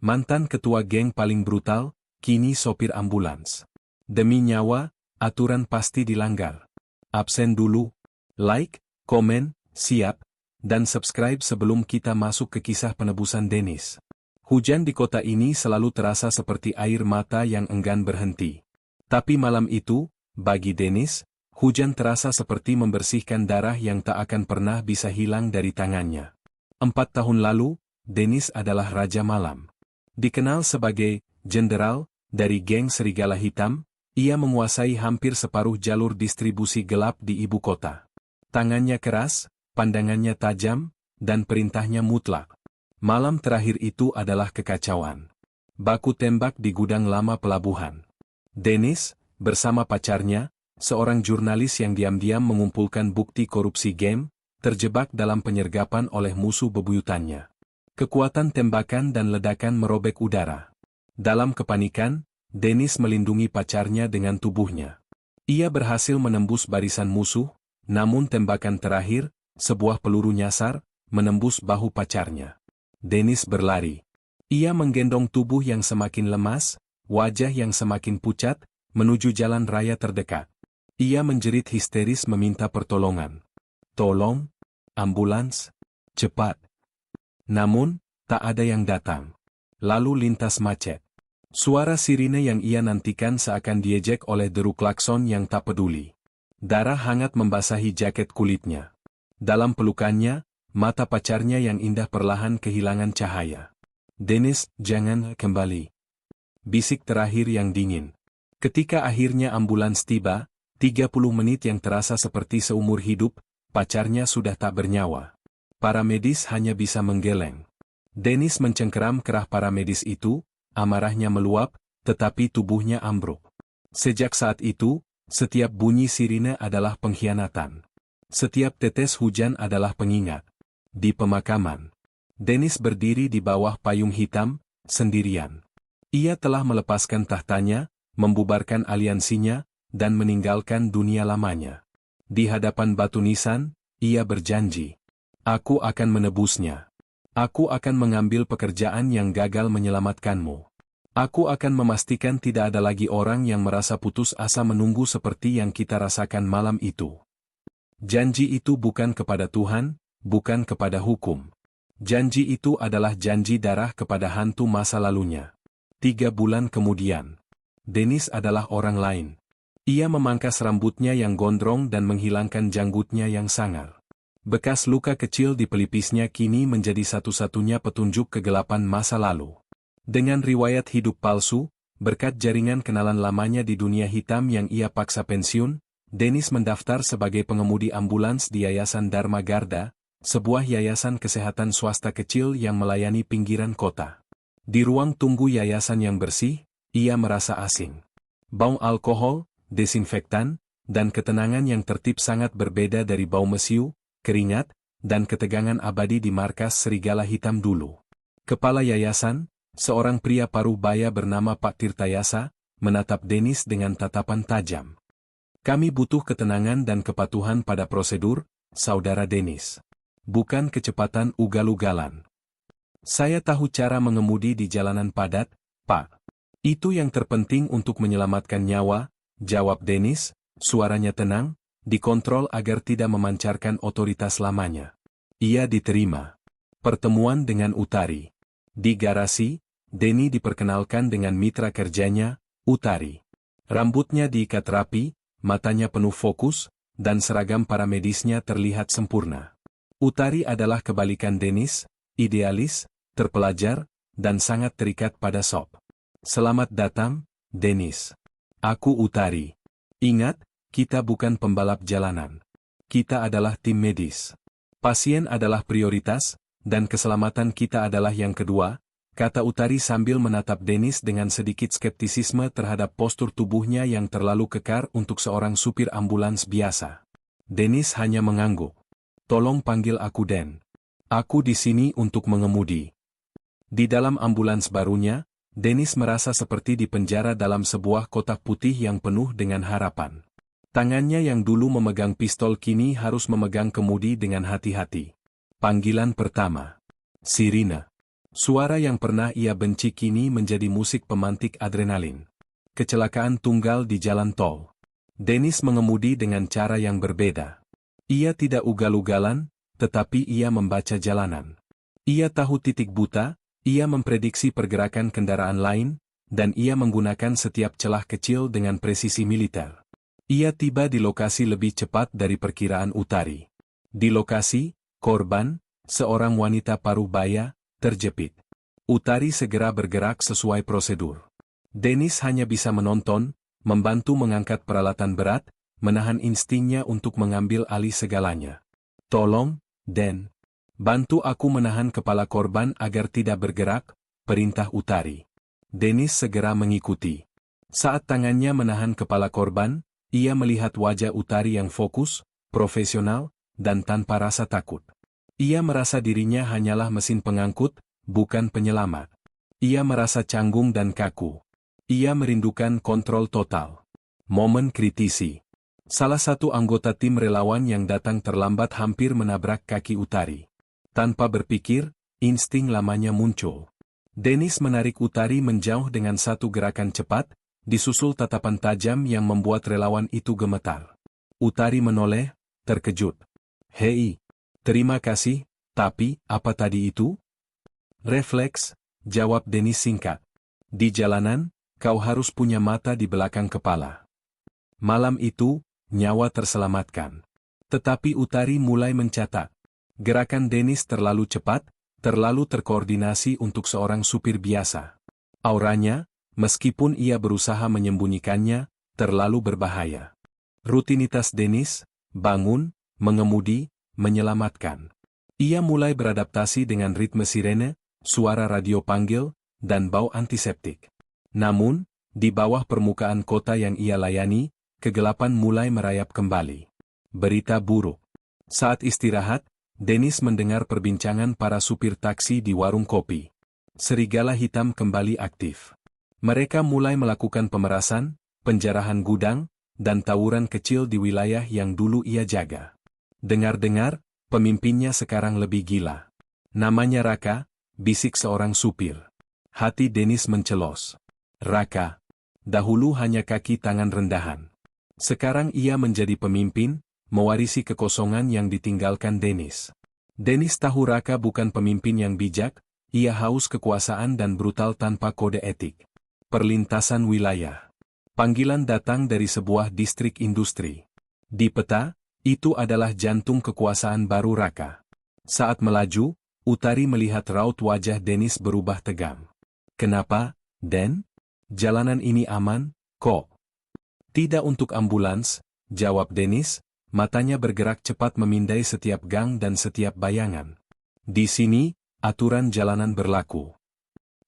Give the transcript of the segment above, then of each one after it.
Mantan ketua geng paling brutal, kini sopir ambulans. Demi nyawa, aturan pasti dilanggar. Absen dulu. Like, komen, siap, dan subscribe sebelum kita masuk ke kisah penebusan Dennis. Hujan di kota ini selalu terasa seperti air mata yang enggan berhenti. Tapi malam itu, bagi Dennis, hujan terasa seperti membersihkan darah yang tak akan pernah bisa hilang dari tangannya. 4 tahun lalu, Dennis adalah Raja Malam. Dikenal sebagai jenderal dari geng Serigala Hitam, ia menguasai hampir separuh jalur distribusi gelap di ibu kota. Tangannya keras, pandangannya tajam, dan perintahnya mutlak. Malam terakhir itu adalah kekacauan. Baku tembak di gudang lama pelabuhan. Dennis, bersama pacarnya, seorang jurnalis yang diam-diam mengumpulkan bukti korupsi game, terjebak dalam penyergapan oleh musuh bebuyutannya. Kekuatan tembakan dan ledakan merobek udara. Dalam kepanikan, Dennis melindungi pacarnya dengan tubuhnya. Ia berhasil menembus barisan musuh, namun tembakan terakhir, sebuah peluru nyasar, menembus bahu pacarnya. Dennis berlari. Ia menggendong tubuh yang semakin lemas, wajah yang semakin pucat, menuju jalan raya terdekat. Ia menjerit histeris meminta pertolongan. Tolong, ambulans, cepat. Namun, tak ada yang datang. Lalu lintas macet. Suara sirine yang ia nantikan seakan diejek oleh deru klakson yang tak peduli. Darah hangat membasahi jaket kulitnya. Dalam pelukannya, mata pacarnya yang indah perlahan kehilangan cahaya. Dennis, jangan kembali. Bisik terakhir yang dingin. Ketika akhirnya ambulans tiba, 30 menit yang terasa seperti seumur hidup, pacarnya sudah tak bernyawa. Para medis hanya bisa menggeleng. Dennis mencengkeram kerah para medis itu, amarahnya meluap, tetapi tubuhnya ambruk. Sejak saat itu, setiap bunyi sirine adalah pengkhianatan. Setiap tetes hujan adalah pengingat. Di pemakaman, Dennis berdiri di bawah payung hitam, sendirian. Ia telah melepaskan tahtanya, membubarkan aliansinya, dan meninggalkan dunia lamanya. Di hadapan batu nisan, ia berjanji. Aku akan menebusnya. Aku akan mengambil pekerjaan yang gagal menyelamatkanmu. Aku akan memastikan tidak ada lagi orang yang merasa putus asa menunggu seperti yang kita rasakan malam itu. Janji itu bukan kepada Tuhan, bukan kepada hukum. Janji itu adalah janji darah kepada hantu masa lalunya. 3 bulan kemudian, Dennis adalah orang lain. Ia memangkas rambutnya yang gondrong dan menghilangkan janggutnya yang sangar. Bekas luka kecil di pelipisnya kini menjadi satu-satunya petunjuk kegelapan masa lalu. Dengan riwayat hidup palsu, berkat jaringan kenalan lamanya di dunia hitam yang ia paksa pensiun, Dennis mendaftar sebagai pengemudi ambulans di Yayasan Dharma Garda, sebuah yayasan kesehatan swasta kecil yang melayani pinggiran kota. Di ruang tunggu yayasan yang bersih, ia merasa asing. Bau alkohol, desinfektan, dan ketenangan yang tertib sangat berbeda dari bau mesiu, keringat, dan ketegangan abadi di markas Serigala Hitam dulu. Kepala yayasan, seorang pria paruh baya bernama Pak Tirtayasa, menatap Dennis dengan tatapan tajam. Kami butuh ketenangan dan kepatuhan pada prosedur, Saudara Dennis. Bukan kecepatan ugal-ugalan. Saya tahu cara mengemudi di jalanan padat, Pak. Itu yang terpenting untuk menyelamatkan nyawa, jawab Dennis, suaranya tenang, dikontrol agar tidak memancarkan otoritas lamanya. Ia diterima. Pertemuan dengan Utari. Di garasi, Denny diperkenalkan dengan mitra kerjanya, Utari. Rambutnya diikat rapi, matanya penuh fokus, dan seragam para medisnya terlihat sempurna. Utari adalah kebalikan Dennis, idealis, terpelajar, dan sangat terikat pada SOP. Selamat datang, Dennis. Aku Utari. Ingat, kita bukan pembalap jalanan. Kita adalah tim medis. Pasien adalah prioritas, dan keselamatan kita adalah yang kedua, kata Utari sambil menatap Dennis dengan sedikit skeptisisme terhadap postur tubuhnya yang terlalu kekar untuk seorang supir ambulans biasa. Dennis hanya mengangguk. Tolong panggil aku Den. Aku di sini untuk mengemudi. Di dalam ambulans barunya, Dennis merasa seperti di penjara dalam sebuah kotak putih yang penuh dengan harapan. Tangannya yang dulu memegang pistol kini harus memegang kemudi dengan hati-hati. Panggilan pertama. Sirine. Suara yang pernah ia benci kini menjadi musik pemantik adrenalin. Kecelakaan tunggal di jalan tol. Dennis mengemudi dengan cara yang berbeda. Ia tidak ugal-ugalan, tetapi ia membaca jalanan. Ia tahu titik buta, ia memprediksi pergerakan kendaraan lain, dan ia menggunakan setiap celah kecil dengan presisi militer. Ia tiba di lokasi lebih cepat dari perkiraan Utari. Di lokasi, korban, seorang wanita paruh baya, terjepit. Utari segera bergerak sesuai prosedur. Dennis hanya bisa menonton, membantu mengangkat peralatan berat, menahan instingnya untuk mengambil alih segalanya. "Tolong, Den. Bantu aku menahan kepala korban agar tidak bergerak," perintah Utari. Dennis segera mengikuti. Saat tangannya menahan kepala korban, ia melihat wajah Utari yang fokus, profesional, dan tanpa rasa takut. Ia merasa dirinya hanyalah mesin pengangkut, bukan penyelamat. Ia merasa canggung dan kaku. Ia merindukan kontrol total. Momen kritisi. Salah satu anggota tim relawan yang datang terlambat hampir menabrak kaki Utari. Tanpa berpikir, insting lamanya muncul. Dennis menarik Utari menjauh dengan satu gerakan cepat, disusul tatapan tajam yang membuat relawan itu gemetar. Utari menoleh, terkejut. "Hei, terima kasih, tapi apa tadi itu?" "Refleks," jawab Dennis singkat. "Di jalanan, kau harus punya mata di belakang kepala." Malam itu, nyawa terselamatkan. Tetapi Utari mulai mencatat. Gerakan Dennis terlalu cepat, terlalu terkoordinasi untuk seorang supir biasa. Auranya, meskipun ia berusaha menyembunyikannya, terlalu berbahaya. Rutinitas Dennis, bangun, mengemudi, menyelamatkan. Ia mulai beradaptasi dengan ritme sirene, suara radio panggil, dan bau antiseptik. Namun, di bawah permukaan kota yang ia layani, kegelapan mulai merayap kembali. Berita buruk. Saat istirahat, Dennis mendengar perbincangan para supir taksi di warung kopi. Serigala hitam kembali aktif. Mereka mulai melakukan pemerasan, penjarahan gudang, dan tawuran kecil di wilayah yang dulu ia jaga. Dengar-dengar, pemimpinnya sekarang lebih gila. "Namanya Raka," bisik seorang supir. Hati Dennis mencelos. Raka. Dahulu hanya kaki tangan rendahan. Sekarang ia menjadi pemimpin, mewarisi kekosongan yang ditinggalkan Dennis. Dennis tahu Raka bukan pemimpin yang bijak, ia haus kekuasaan dan brutal tanpa kode etik. Perlintasan wilayah. Panggilan datang dari sebuah distrik industri. Di peta, itu adalah jantung kekuasaan baru Raka. Saat melaju, Utari melihat raut wajah Dennis berubah tegang. "Kenapa, Den? Jalanan ini aman, kok?" "Tidak untuk ambulans," jawab Dennis, matanya bergerak cepat memindai setiap gang dan setiap bayangan. "Di sini, aturan jalanan berlaku."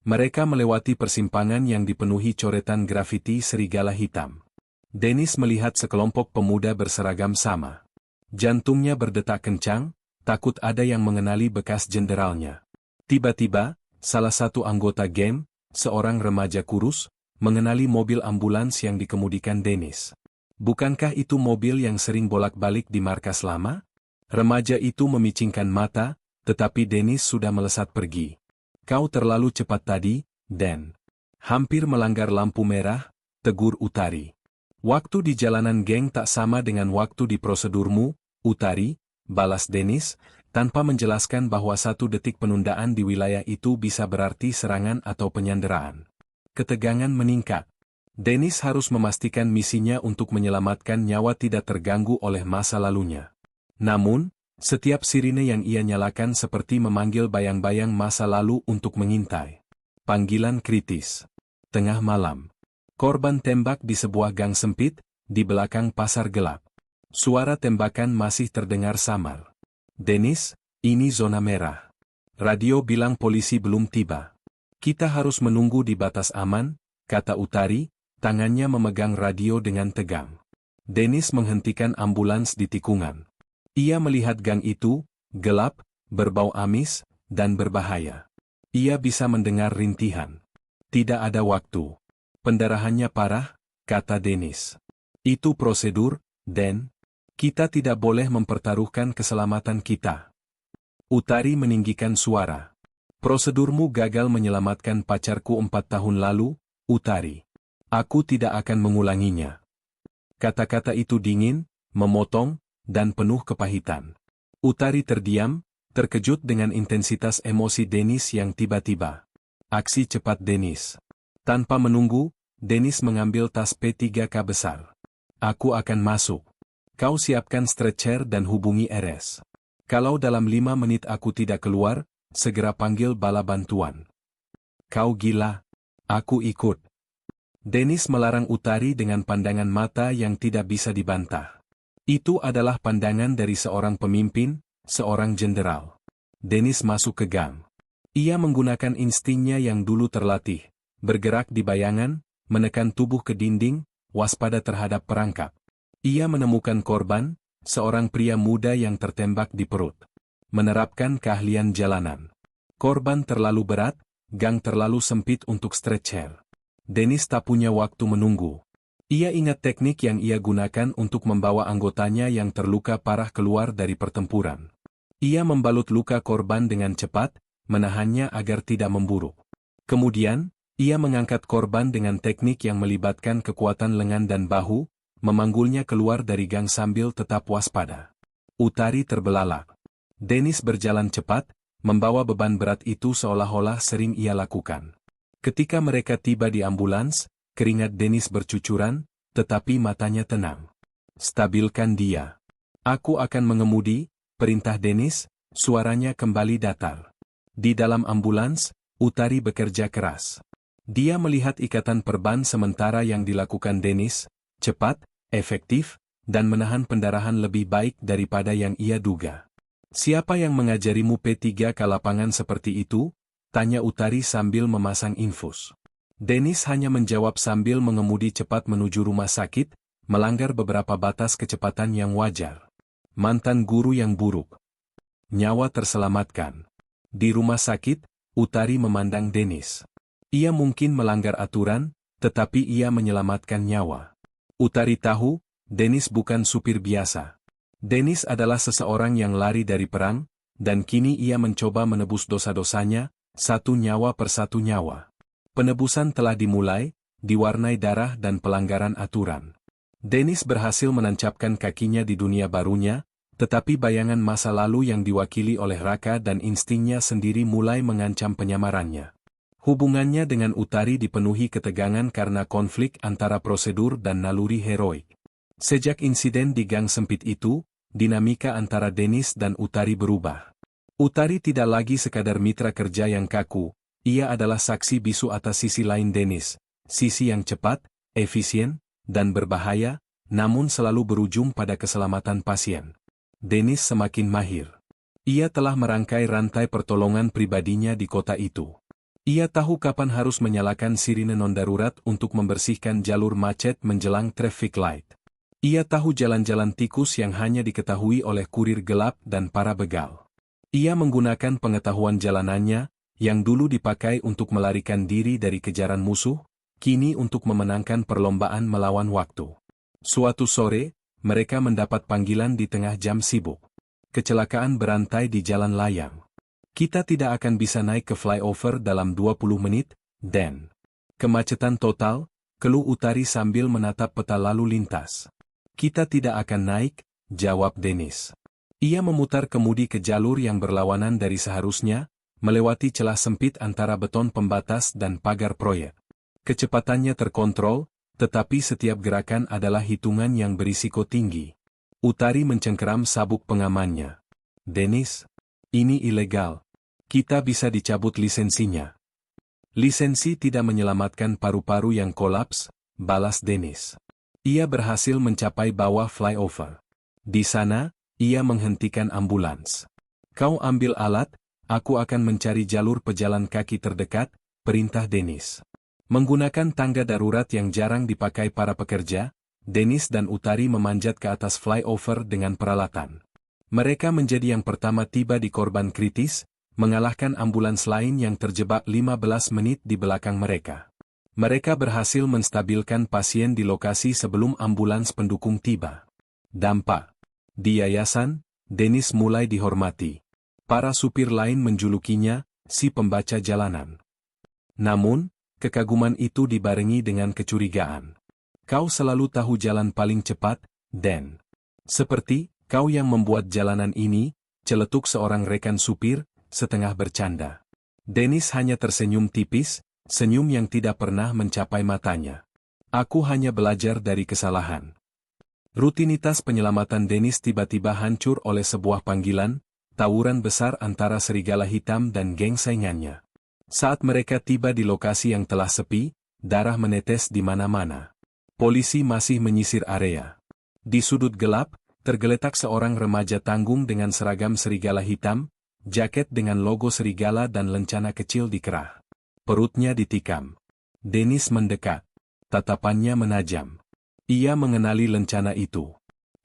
Mereka melewati persimpangan yang dipenuhi coretan grafiti serigala hitam. Dennis melihat sekelompok pemuda berseragam sama. Jantungnya berdetak kencang, takut ada yang mengenali bekas jenderalnya. Tiba-tiba, salah satu anggota geng, seorang remaja kurus, mengenali mobil ambulans yang dikemudikan Dennis. Bukankah itu mobil yang sering bolak-balik di markas lama? Remaja itu memicingkan mata, tetapi Dennis sudah melesat pergi. "Kau terlalu cepat tadi, Den. Hampir melanggar lampu merah," tegur Utari. "Waktu di jalanan geng tak sama dengan waktu di prosedurmu, Utari," balas Dennis, tanpa menjelaskan bahwa satu detik penundaan di wilayah itu bisa berarti serangan atau penyanderaan. Ketegangan meningkat. Dennis harus memastikan misinya untuk menyelamatkan nyawa tidak terganggu oleh masa lalunya. Namun, setiap sirine yang ia nyalakan seperti memanggil bayang-bayang masa lalu untuk mengintai. Panggilan kritis. Tengah malam. Korban tembak di sebuah gang sempit, di belakang pasar gelap. Suara tembakan masih terdengar samar. "Dennis, ini zona merah. Radio bilang polisi belum tiba. Kita harus menunggu di batas aman," kata Utari, tangannya memegang radio dengan tegang. Dennis menghentikan ambulans di tikungan. Ia melihat gang itu, gelap, berbau amis, dan berbahaya. Ia bisa mendengar rintihan. "Tidak ada waktu. Pendarahannya parah," kata Dennis. "Itu prosedur, Den. Kita tidak boleh mempertaruhkan keselamatan kita." Utari meninggikan suara. Prosedurmu gagal menyelamatkan pacarku 4 tahun lalu, Utari. Aku tidak akan mengulanginya. Kata-kata itu dingin, memotong, dan penuh kepahitan. Utari terdiam, terkejut dengan intensitas emosi Dennis yang tiba-tiba. Aksi cepat Dennis. Tanpa menunggu, Dennis mengambil tas P3K besar. Aku akan masuk. Kau siapkan stretcher dan hubungi RS. Kalau dalam 5 menit aku tidak keluar, segera panggil bala bantuan. Kau gila? Aku ikut. Dennis melarang Utari dengan pandangan mata yang tidak bisa dibantah. Itu adalah pandangan dari seorang pemimpin, seorang jenderal. Dennis masuk ke gang. Ia menggunakan instingnya yang dulu terlatih, bergerak di bayangan, menekan tubuh ke dinding, waspada terhadap perangkap. Ia menemukan korban, seorang pria muda yang tertembak di perut. Menerapkan keahlian jalanan. Korban terlalu berat, gang terlalu sempit untuk stretcher. Dennis tak punya waktu menunggu. Ia ingat teknik yang ia gunakan untuk membawa anggotanya yang terluka parah keluar dari pertempuran. Ia membalut luka korban dengan cepat, menahannya agar tidak memburuk. Kemudian, ia mengangkat korban dengan teknik yang melibatkan kekuatan lengan dan bahu, memanggulnya keluar dari gang sambil tetap waspada. Utari terbelalak. Dennis berjalan cepat, membawa beban berat itu seolah-olah sering ia lakukan. Ketika mereka tiba di ambulans, keringat Dennis bercucuran, tetapi matanya tenang. Stabilkan dia. Aku akan mengemudi, perintah Dennis, suaranya kembali datar. Di dalam ambulans, Utari bekerja keras. Dia melihat ikatan perban sementara yang dilakukan Dennis, cepat, efektif, dan menahan pendarahan lebih baik daripada yang ia duga. Siapa yang mengajarimu P3K lapangan seperti itu? Tanya Utari sambil memasang infus. Dennis hanya menjawab sambil mengemudi cepat menuju rumah sakit, melanggar beberapa batas kecepatan yang wajar. Mantan guru yang buruk. Nyawa terselamatkan. Di rumah sakit, Utari memandang Dennis. Ia mungkin melanggar aturan, tetapi ia menyelamatkan nyawa. Utari tahu, Dennis bukan supir biasa. Dennis adalah seseorang yang lari dari perang, dan kini ia mencoba menebus dosa-dosanya, satu nyawa per satu nyawa. Penebusan telah dimulai, diwarnai darah dan pelanggaran aturan. Dennis berhasil menancapkan kakinya di dunia barunya, tetapi bayangan masa lalu yang diwakili oleh Raka dan instingnya sendiri mulai mengancam penyamarannya. Hubungannya dengan Utari dipenuhi ketegangan karena konflik antara prosedur dan naluri heroik. Sejak insiden di gang sempit itu, dinamika antara Dennis dan Utari berubah. Utari tidak lagi sekadar mitra kerja yang kaku, ia adalah saksi bisu atas sisi lain Dennis, sisi yang cepat, efisien, dan berbahaya, namun selalu berujung pada keselamatan pasien. Dennis semakin mahir. Ia telah merangkai rantai pertolongan pribadinya di kota itu. Ia tahu kapan harus menyalakan sirine non-darurat untuk membersihkan jalur macet menjelang traffic light. Ia tahu jalan-jalan tikus yang hanya diketahui oleh kurir gelap dan para begal. Ia menggunakan pengetahuan jalanannya, yang dulu dipakai untuk melarikan diri dari kejaran musuh, kini untuk memenangkan perlombaan melawan waktu. Suatu sore, mereka mendapat panggilan di tengah jam sibuk. Kecelakaan berantai di jalan layang. Kita tidak akan bisa naik ke flyover dalam 20 menit, Dan. Kemacetan total, keluh Utari sambil menatap peta lalu lintas. Kita tidak akan naik, jawab Dennis. Ia memutar kemudi ke jalur yang berlawanan dari seharusnya, melewati celah sempit antara beton pembatas dan pagar proyek. Kecepatannya terkontrol, tetapi setiap gerakan adalah hitungan yang berisiko tinggi. Utari mencengkeram sabuk pengamannya. Dennis, ini ilegal. Kita bisa dicabut lisensinya. Lisensi tidak menyelamatkan paru-paru yang kolaps, balas Dennis. Ia berhasil mencapai bawah flyover. Di sana, ia menghentikan ambulans. Kau ambil alat, aku akan mencari jalur pejalan kaki terdekat, perintah Dennis. Menggunakan tangga darurat yang jarang dipakai para pekerja, Dennis dan Utari memanjat ke atas flyover dengan peralatan. Mereka menjadi yang pertama tiba di korban kritis, mengalahkan ambulans lain yang terjebak 15 menit di belakang mereka. Mereka berhasil menstabilkan pasien di lokasi sebelum ambulans pendukung tiba. Dampak. Di yayasan, Dennis mulai dihormati. Para supir lain menjulukinya, si pembaca jalanan. Namun, kekaguman itu dibarengi dengan kecurigaan. Kau selalu tahu jalan paling cepat, Dan. Seperti, kau yang membuat jalanan ini, celetuk seorang rekan supir, setengah bercanda. Dennis hanya tersenyum tipis, senyum yang tidak pernah mencapai matanya. Aku hanya belajar dari kesalahan. Rutinitas penyelamatan Dennis tiba-tiba hancur oleh sebuah panggilan, tawuran besar antara serigala hitam dan geng saingannya. Saat mereka tiba di lokasi yang telah sepi, darah menetes di mana-mana. Polisi masih menyisir area. Di sudut gelap, tergeletak seorang remaja tanggung dengan seragam serigala hitam, jaket dengan logo serigala dan lencana kecil di kerah. Perutnya ditikam. Dennis mendekat. Tatapannya menajam. Ia mengenali lencana itu.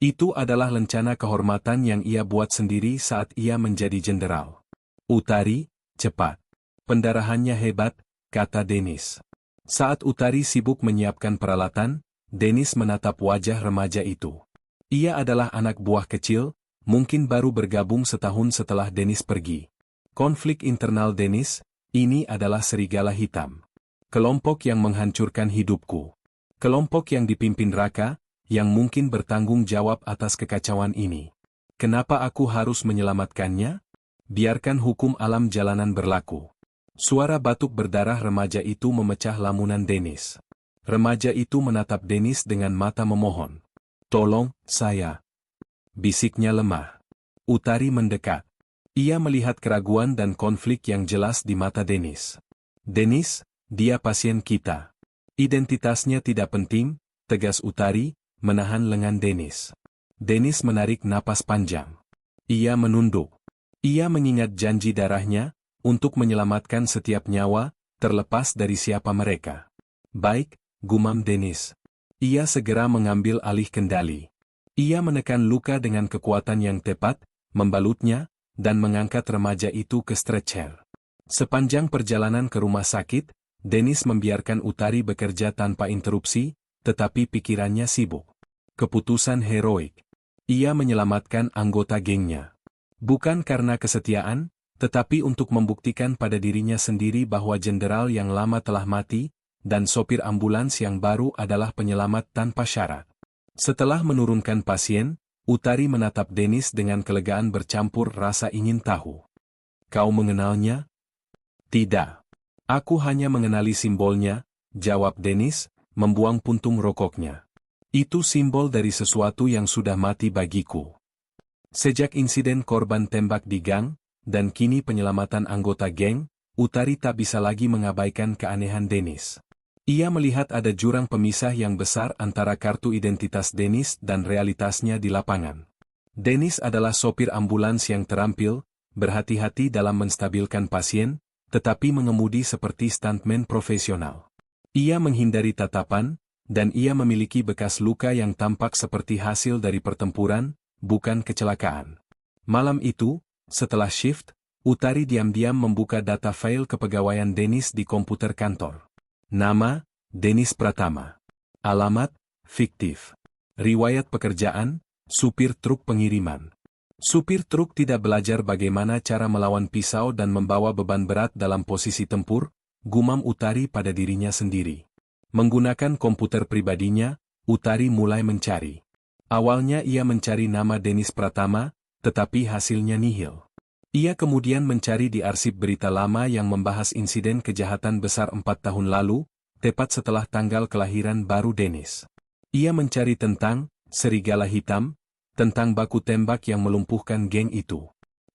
Itu adalah lencana kehormatan yang ia buat sendiri saat ia menjadi jenderal. Utari, cepat. Pendarahannya hebat, kata Dennis. Saat Utari sibuk menyiapkan peralatan, Dennis menatap wajah remaja itu. Ia adalah anak buah kecil, mungkin baru bergabung setahun setelah Dennis pergi. Konflik internal Dennis, ini adalah serigala hitam. Kelompok yang menghancurkan hidupku. Kelompok yang dipimpin Raka, yang mungkin bertanggung jawab atas kekacauan ini. Kenapa aku harus menyelamatkannya? Biarkan hukum alam jalanan berlaku. Suara batuk berdarah remaja itu memecah lamunan Dennis. Remaja itu menatap Dennis dengan mata memohon. Tolong, saya. Bisiknya lemah. Utari mendekat. Ia melihat keraguan dan konflik yang jelas di mata Dennis. Dennis, dia pasien kita. Identitasnya tidak penting, tegas Utari, menahan lengan Dennis. Dennis menarik napas panjang. Ia menunduk. Ia mengingat janji darahnya, untuk menyelamatkan setiap nyawa, terlepas dari siapa mereka. Baik, gumam Dennis. Ia segera mengambil alih kendali. Ia menekan luka dengan kekuatan yang tepat, membalutnya, dan mengangkat remaja itu ke stretcher. Sepanjang perjalanan ke rumah sakit, Dennis membiarkan Utari bekerja tanpa interupsi, tetapi pikirannya sibuk. Keputusan heroik. Ia menyelamatkan anggota gengnya. Bukan karena kesetiaan, tetapi untuk membuktikan pada dirinya sendiri bahwa jenderal yang lama telah mati, dan sopir ambulans yang baru adalah penyelamat tanpa syarat. Setelah menurunkan pasien, Utari menatap Dennis dengan kelegaan bercampur rasa ingin tahu. Kau mengenalnya? Tidak. Aku hanya mengenali simbolnya, jawab Dennis, membuang puntung rokoknya. Itu simbol dari sesuatu yang sudah mati bagiku. Sejak insiden korban tembak di gang, dan kini penyelamatan anggota geng, Utari tak bisa lagi mengabaikan keanehan Dennis. Ia melihat ada jurang pemisah yang besar antara kartu identitas Dennis dan realitasnya di lapangan. Dennis adalah sopir ambulans yang terampil, berhati-hati dalam menstabilkan pasien, tetapi mengemudi seperti stuntman profesional. Ia menghindari tatapan, dan ia memiliki bekas luka yang tampak seperti hasil dari pertempuran, bukan kecelakaan. Malam itu, setelah shift, Utari diam-diam membuka data file kepegawaian Dennis di komputer kantor. Nama, Dennis Pratama. Alamat, fiktif. Riwayat pekerjaan, supir truk pengiriman. Supir truk tidak belajar bagaimana cara melawan pisau dan membawa beban berat dalam posisi tempur, gumam Utari pada dirinya sendiri. Menggunakan komputer pribadinya, Utari mulai mencari. Awalnya ia mencari nama Dennis Pratama, tetapi hasilnya nihil. Ia kemudian mencari di arsip berita lama yang membahas insiden kejahatan besar 4 tahun lalu, tepat setelah tanggal kelahiran baru Dennis. Ia mencari tentang serigala hitam, tentang baku tembak yang melumpuhkan geng itu.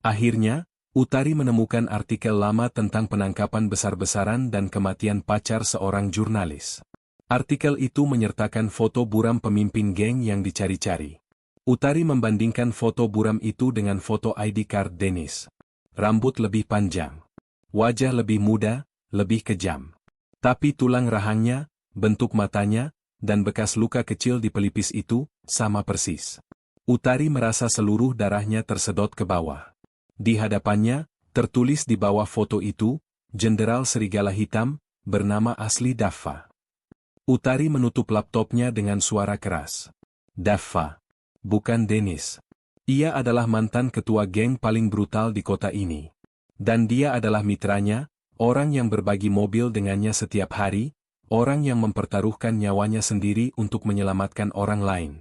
Akhirnya, Utari menemukan artikel lama tentang penangkapan besar-besaran dan kematian pacar seorang jurnalis. Artikel itu menyertakan foto buram pemimpin geng yang dicari-cari. Utari membandingkan foto buram itu dengan foto ID card Dennis. Rambut lebih panjang. Wajah lebih muda, lebih kejam. Tapi tulang rahangnya, bentuk matanya, dan bekas luka kecil di pelipis itu, sama persis. Utari merasa seluruh darahnya tersedot ke bawah. Di hadapannya, tertulis di bawah foto itu, Jenderal Serigala Hitam, bernama asli Daffa. Utari menutup laptopnya dengan suara keras. Daffa. Bukan Dennis. Ia adalah mantan ketua geng paling brutal di kota ini. Dan dia adalah mitranya, orang yang berbagi mobil dengannya setiap hari, orang yang mempertaruhkan nyawanya sendiri untuk menyelamatkan orang lain.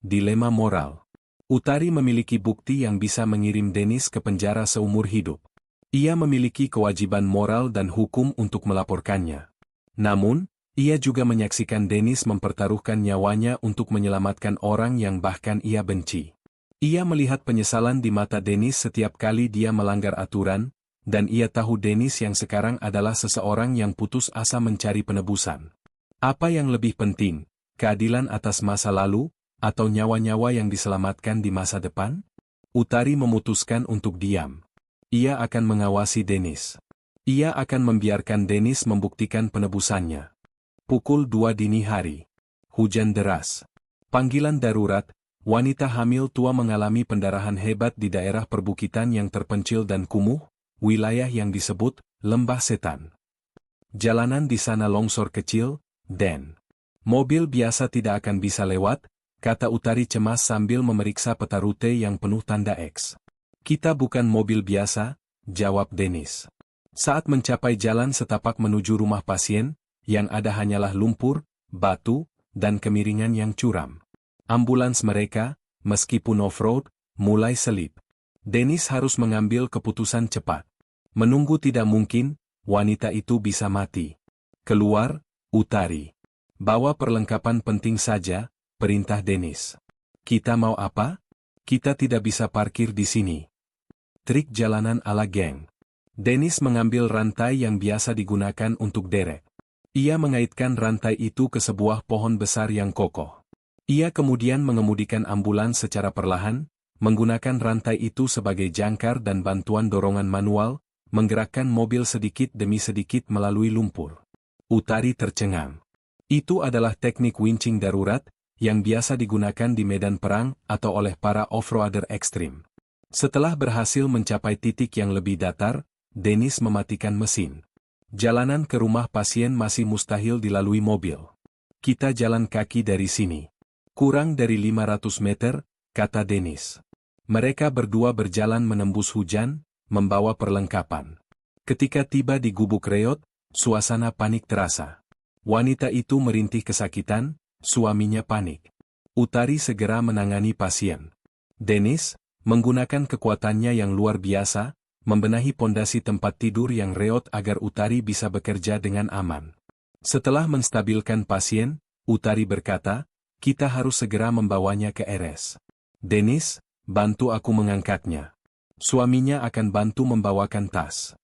Dilema moral. Utari memiliki bukti yang bisa mengirim Dennis ke penjara seumur hidup. Ia memiliki kewajiban moral dan hukum untuk melaporkannya. Namun, ia juga menyaksikan Dennis mempertaruhkan nyawanya untuk menyelamatkan orang yang bahkan ia benci. Ia melihat penyesalan di mata Dennis setiap kali dia melanggar aturan, dan ia tahu Dennis yang sekarang adalah seseorang yang putus asa mencari penebusan. Apa yang lebih penting, keadilan atas masa lalu, atau nyawa-nyawa yang diselamatkan di masa depan? Utari memutuskan untuk diam. Ia akan mengawasi Dennis. Ia akan membiarkan Dennis membuktikan penebusannya. Pukul 2 dini hari. Hujan deras. Panggilan darurat, wanita hamil tua mengalami pendarahan hebat di daerah perbukitan yang terpencil dan kumuh, wilayah yang disebut Lembah Setan. Jalanan di sana longsor kecil, dan mobil biasa tidak akan bisa lewat, kata Utari cemas sambil memeriksa peta rute yang penuh tanda X. Kita bukan mobil biasa, jawab Dennis. Saat mencapai jalan setapak menuju rumah pasien, yang ada hanyalah lumpur, batu, dan kemiringan yang curam. Ambulans mereka, meskipun off-road, mulai selip. Dennis harus mengambil keputusan cepat. Menunggu tidak mungkin, wanita itu bisa mati. Keluar, Utari. Bawa perlengkapan penting saja, perintah Dennis. Kita mau apa? Kita tidak bisa parkir di sini. Trik jalanan ala geng. Dennis mengambil rantai yang biasa digunakan untuk derek. Ia mengaitkan rantai itu ke sebuah pohon besar yang kokoh. Ia kemudian mengemudikan ambulans secara perlahan, menggunakan rantai itu sebagai jangkar dan bantuan dorongan manual, menggerakkan mobil sedikit demi sedikit melalui lumpur. Utari tercengang. Itu adalah teknik winching darurat, yang biasa digunakan di medan perang atau oleh para off-roader ekstrim. Setelah berhasil mencapai titik yang lebih datar, Dennis mematikan mesin. Jalanan ke rumah pasien masih mustahil dilalui mobil. Kita jalan kaki dari sini. Kurang dari 500 meter, kata Dennis. Mereka berdua berjalan menembus hujan, membawa perlengkapan. Ketika tiba di gubuk reot, suasana panik terasa. Wanita itu merintih kesakitan, suaminya panik. Utari segera menangani pasien. Dennis, menggunakan kekuatannya yang luar biasa, membenahi pondasi tempat tidur yang reot agar Utari bisa bekerja dengan aman. Setelah menstabilkan pasien, Utari berkata, kita harus segera membawanya ke RS. Dennis, bantu aku mengangkatnya. Suaminya akan bantu membawakan tas.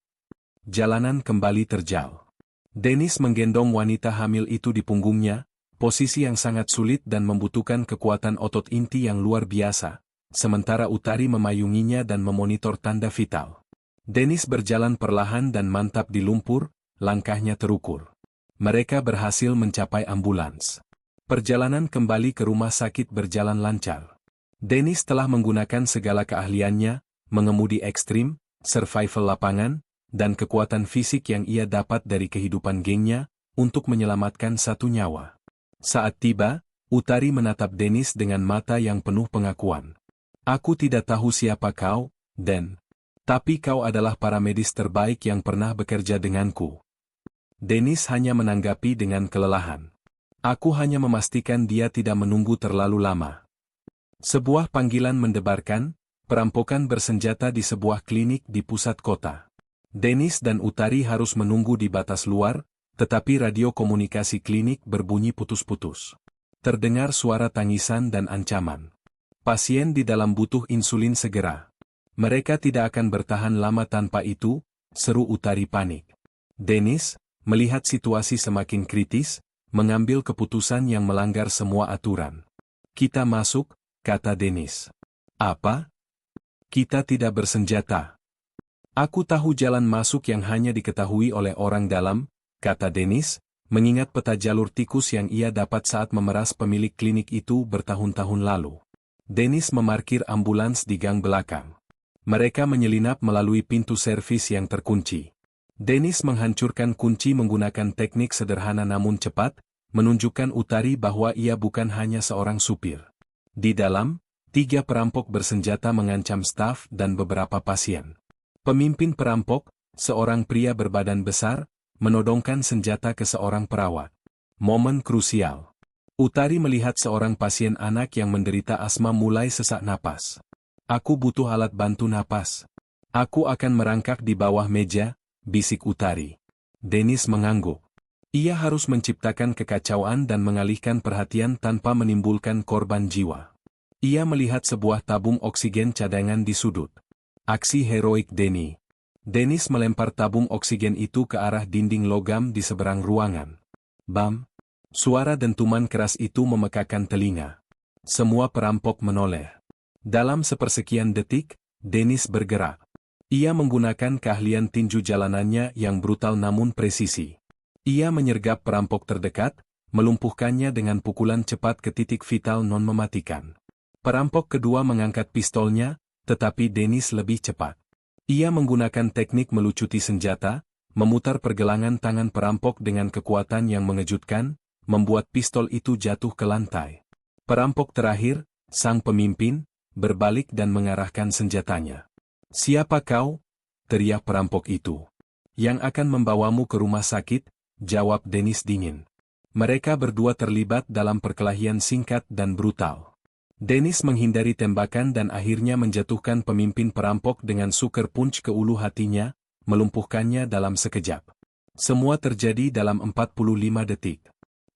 Jalanan kembali terjal. Dennis menggendong wanita hamil itu di punggungnya, posisi yang sangat sulit dan membutuhkan kekuatan otot inti yang luar biasa, sementara Utari memayunginya dan memonitor tanda vital. Dennis berjalan perlahan dan mantap di lumpur, langkahnya terukur. Mereka berhasil mencapai ambulans. Perjalanan kembali ke rumah sakit berjalan lancar. Dennis telah menggunakan segala keahliannya, mengemudi ekstrim, survival lapangan, dan kekuatan fisik yang ia dapat dari kehidupan gengnya, untuk menyelamatkan satu nyawa. Saat tiba, Utari menatap Dennis dengan mata yang penuh pengakuan. Aku tidak tahu siapa kau, Den. Tapi kau adalah paramedis terbaik yang pernah bekerja denganku. Dennis hanya menanggapi dengan kelelahan. Aku hanya memastikan dia tidak menunggu terlalu lama. Sebuah panggilan mendebarkan, perampokan bersenjata di sebuah klinik di pusat kota. Dennis dan Utari harus menunggu di batas luar, tetapi radio komunikasi klinik berbunyi putus-putus. Terdengar suara tangisan dan ancaman. Pasien di dalam butuh insulin segera. Mereka tidak akan bertahan lama tanpa itu, seru Utari panik. Dennis, melihat situasi semakin kritis, mengambil keputusan yang melanggar semua aturan. Kita masuk, kata Dennis. Apa? Kita tidak bersenjata. Aku tahu jalan masuk yang hanya diketahui oleh orang dalam, kata Dennis, mengingat peta jalur tikus yang ia dapat saat memeras pemilik klinik itu bertahun-tahun lalu. Dennis memarkir ambulans di gang belakang. Mereka menyelinap melalui pintu servis yang terkunci. Dennis menghancurkan kunci menggunakan teknik sederhana namun cepat, menunjukkan Utari bahwa ia bukan hanya seorang supir. Di dalam, 3 perampok bersenjata mengancam staf dan beberapa pasien. Pemimpin perampok, seorang pria berbadan besar, menodongkan senjata ke seorang perawat. Momen krusial. Utari melihat seorang pasien anak yang menderita asma mulai sesak napas. Aku butuh alat bantu napas. Aku akan merangkak di bawah meja, bisik Utari. Dennis mengangguk. Ia harus menciptakan kekacauan dan mengalihkan perhatian tanpa menimbulkan korban jiwa. Ia melihat sebuah tabung oksigen cadangan di sudut. Aksi heroik Denny. Dennis melempar tabung oksigen itu ke arah dinding logam di seberang ruangan. Bam! Suara dentuman keras itu memekakan telinga. Semua perampok menoleh. Dalam sepersekian detik, Dennis bergerak. Ia menggunakan keahlian tinju jalanannya yang brutal namun presisi. Ia menyergap perampok terdekat, melumpuhkannya dengan pukulan cepat ke titik vital non-mematikan. Perampok kedua mengangkat pistolnya, tetapi Dennis lebih cepat. Ia menggunakan teknik melucuti senjata, memutar pergelangan tangan perampok dengan kekuatan yang mengejutkan, membuat pistol itu jatuh ke lantai. Perampok terakhir, sang pemimpin, berbalik dan mengarahkan senjatanya. "Siapa kau?" teriak perampok itu. "Yang akan membawamu ke rumah sakit," jawab Dennis dingin. Mereka berdua terlibat dalam perkelahian singkat dan brutal. Dennis menghindari tembakan dan akhirnya menjatuhkan pemimpin perampok dengan suker punch ke ulu hatinya, melumpuhkannya dalam sekejap. Semua terjadi dalam 45 detik.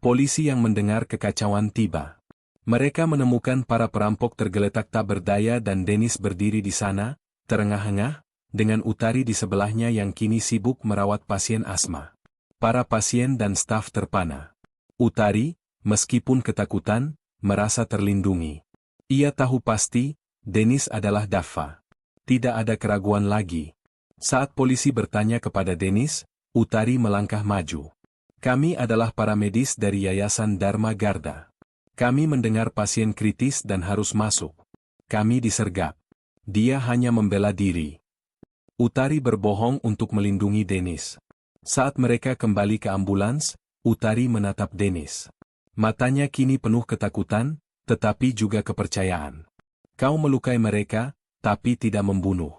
Polisi yang mendengar kekacauan tiba. Mereka menemukan para perampok tergeletak tak berdaya dan Dennis berdiri di sana, terengah-engah, dengan Utari di sebelahnya yang kini sibuk merawat pasien asma. Para pasien dan staf terpana. Utari, meskipun ketakutan, merasa terlindungi. Ia tahu pasti, Dennis adalah Daffa. Tidak ada keraguan lagi. Saat polisi bertanya kepada Dennis, Utari melangkah maju. "Kami adalah para medis dari Yayasan Dharma Garda. Kami mendengar pasien kritis dan harus masuk. Kami disergap." Dia hanya membela diri. Utari berbohong untuk melindungi Dennis. Saat mereka kembali ke ambulans, Utari menatap Dennis. Matanya kini penuh ketakutan, tetapi juga kepercayaan. "Kau melukai mereka, tapi tidak membunuh.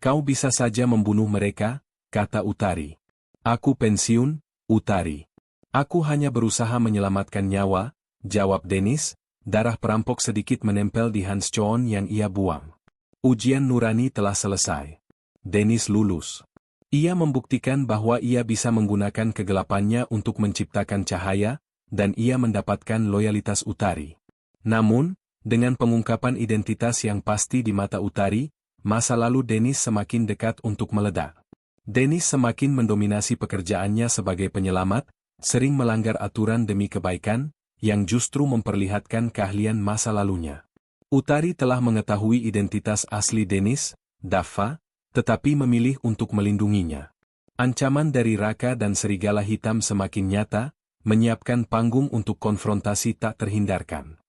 Kau bisa saja membunuh mereka," kata Utari. "Aku pensiun, Utari. Aku hanya berusaha menyelamatkan nyawa," jawab Dennis. Darah perampok sedikit menempel di Hans Choon yang ia buang. Ujian nurani telah selesai. Dennis lulus. Ia membuktikan bahwa ia bisa menggunakan kegelapannya untuk menciptakan cahaya, dan ia mendapatkan loyalitas Utari. Namun, dengan pengungkapan identitas yang pasti di mata Utari, masa lalu Dennis semakin dekat untuk meledak. Dennis semakin mendominasi pekerjaannya sebagai penyelamat, sering melanggar aturan demi kebaikan, yang justru memperlihatkan keahlian masa lalunya. Utari telah mengetahui identitas asli Dennis, Daffa, tetapi memilih untuk melindunginya. Ancaman dari Raka dan serigala hitam semakin nyata, menyiapkan panggung untuk konfrontasi tak terhindarkan.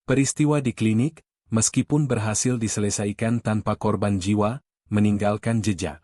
Peristiwa di klinik, meskipun berhasil diselesaikan tanpa korban jiwa, meninggalkan jejak.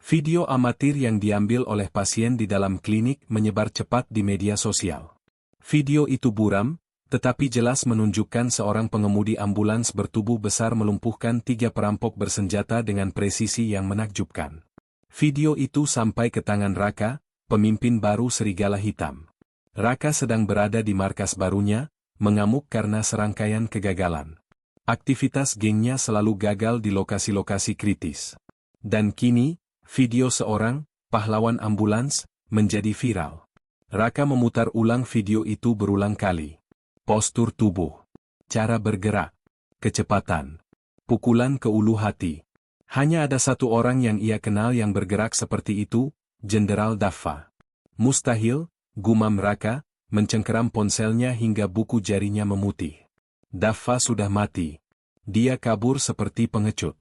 Video amatir yang diambil oleh pasien di dalam klinik menyebar cepat di media sosial. Video itu buram, tetapi jelas menunjukkan seorang pengemudi ambulans bertubuh besar melumpuhkan 3 perampok bersenjata dengan presisi yang menakjubkan. Video itu sampai ke tangan Raka, pemimpin baru Serigala Hitam. Raka sedang berada di markas barunya, mengamuk karena serangkaian kegagalan. Aktivitas gengnya selalu gagal di lokasi-lokasi kritis. Dan kini, video seorang pahlawan ambulans menjadi viral. Raka memutar ulang video itu berulang kali. Postur tubuh, cara bergerak, kecepatan, pukulan ke ulu hati. Hanya ada satu orang yang ia kenal yang bergerak seperti itu, Jenderal Daffa. "Mustahil," gumam Raka, mencengkeram ponselnya hingga buku jarinya memutih. Daffa sudah mati. Dia kabur seperti pengecut.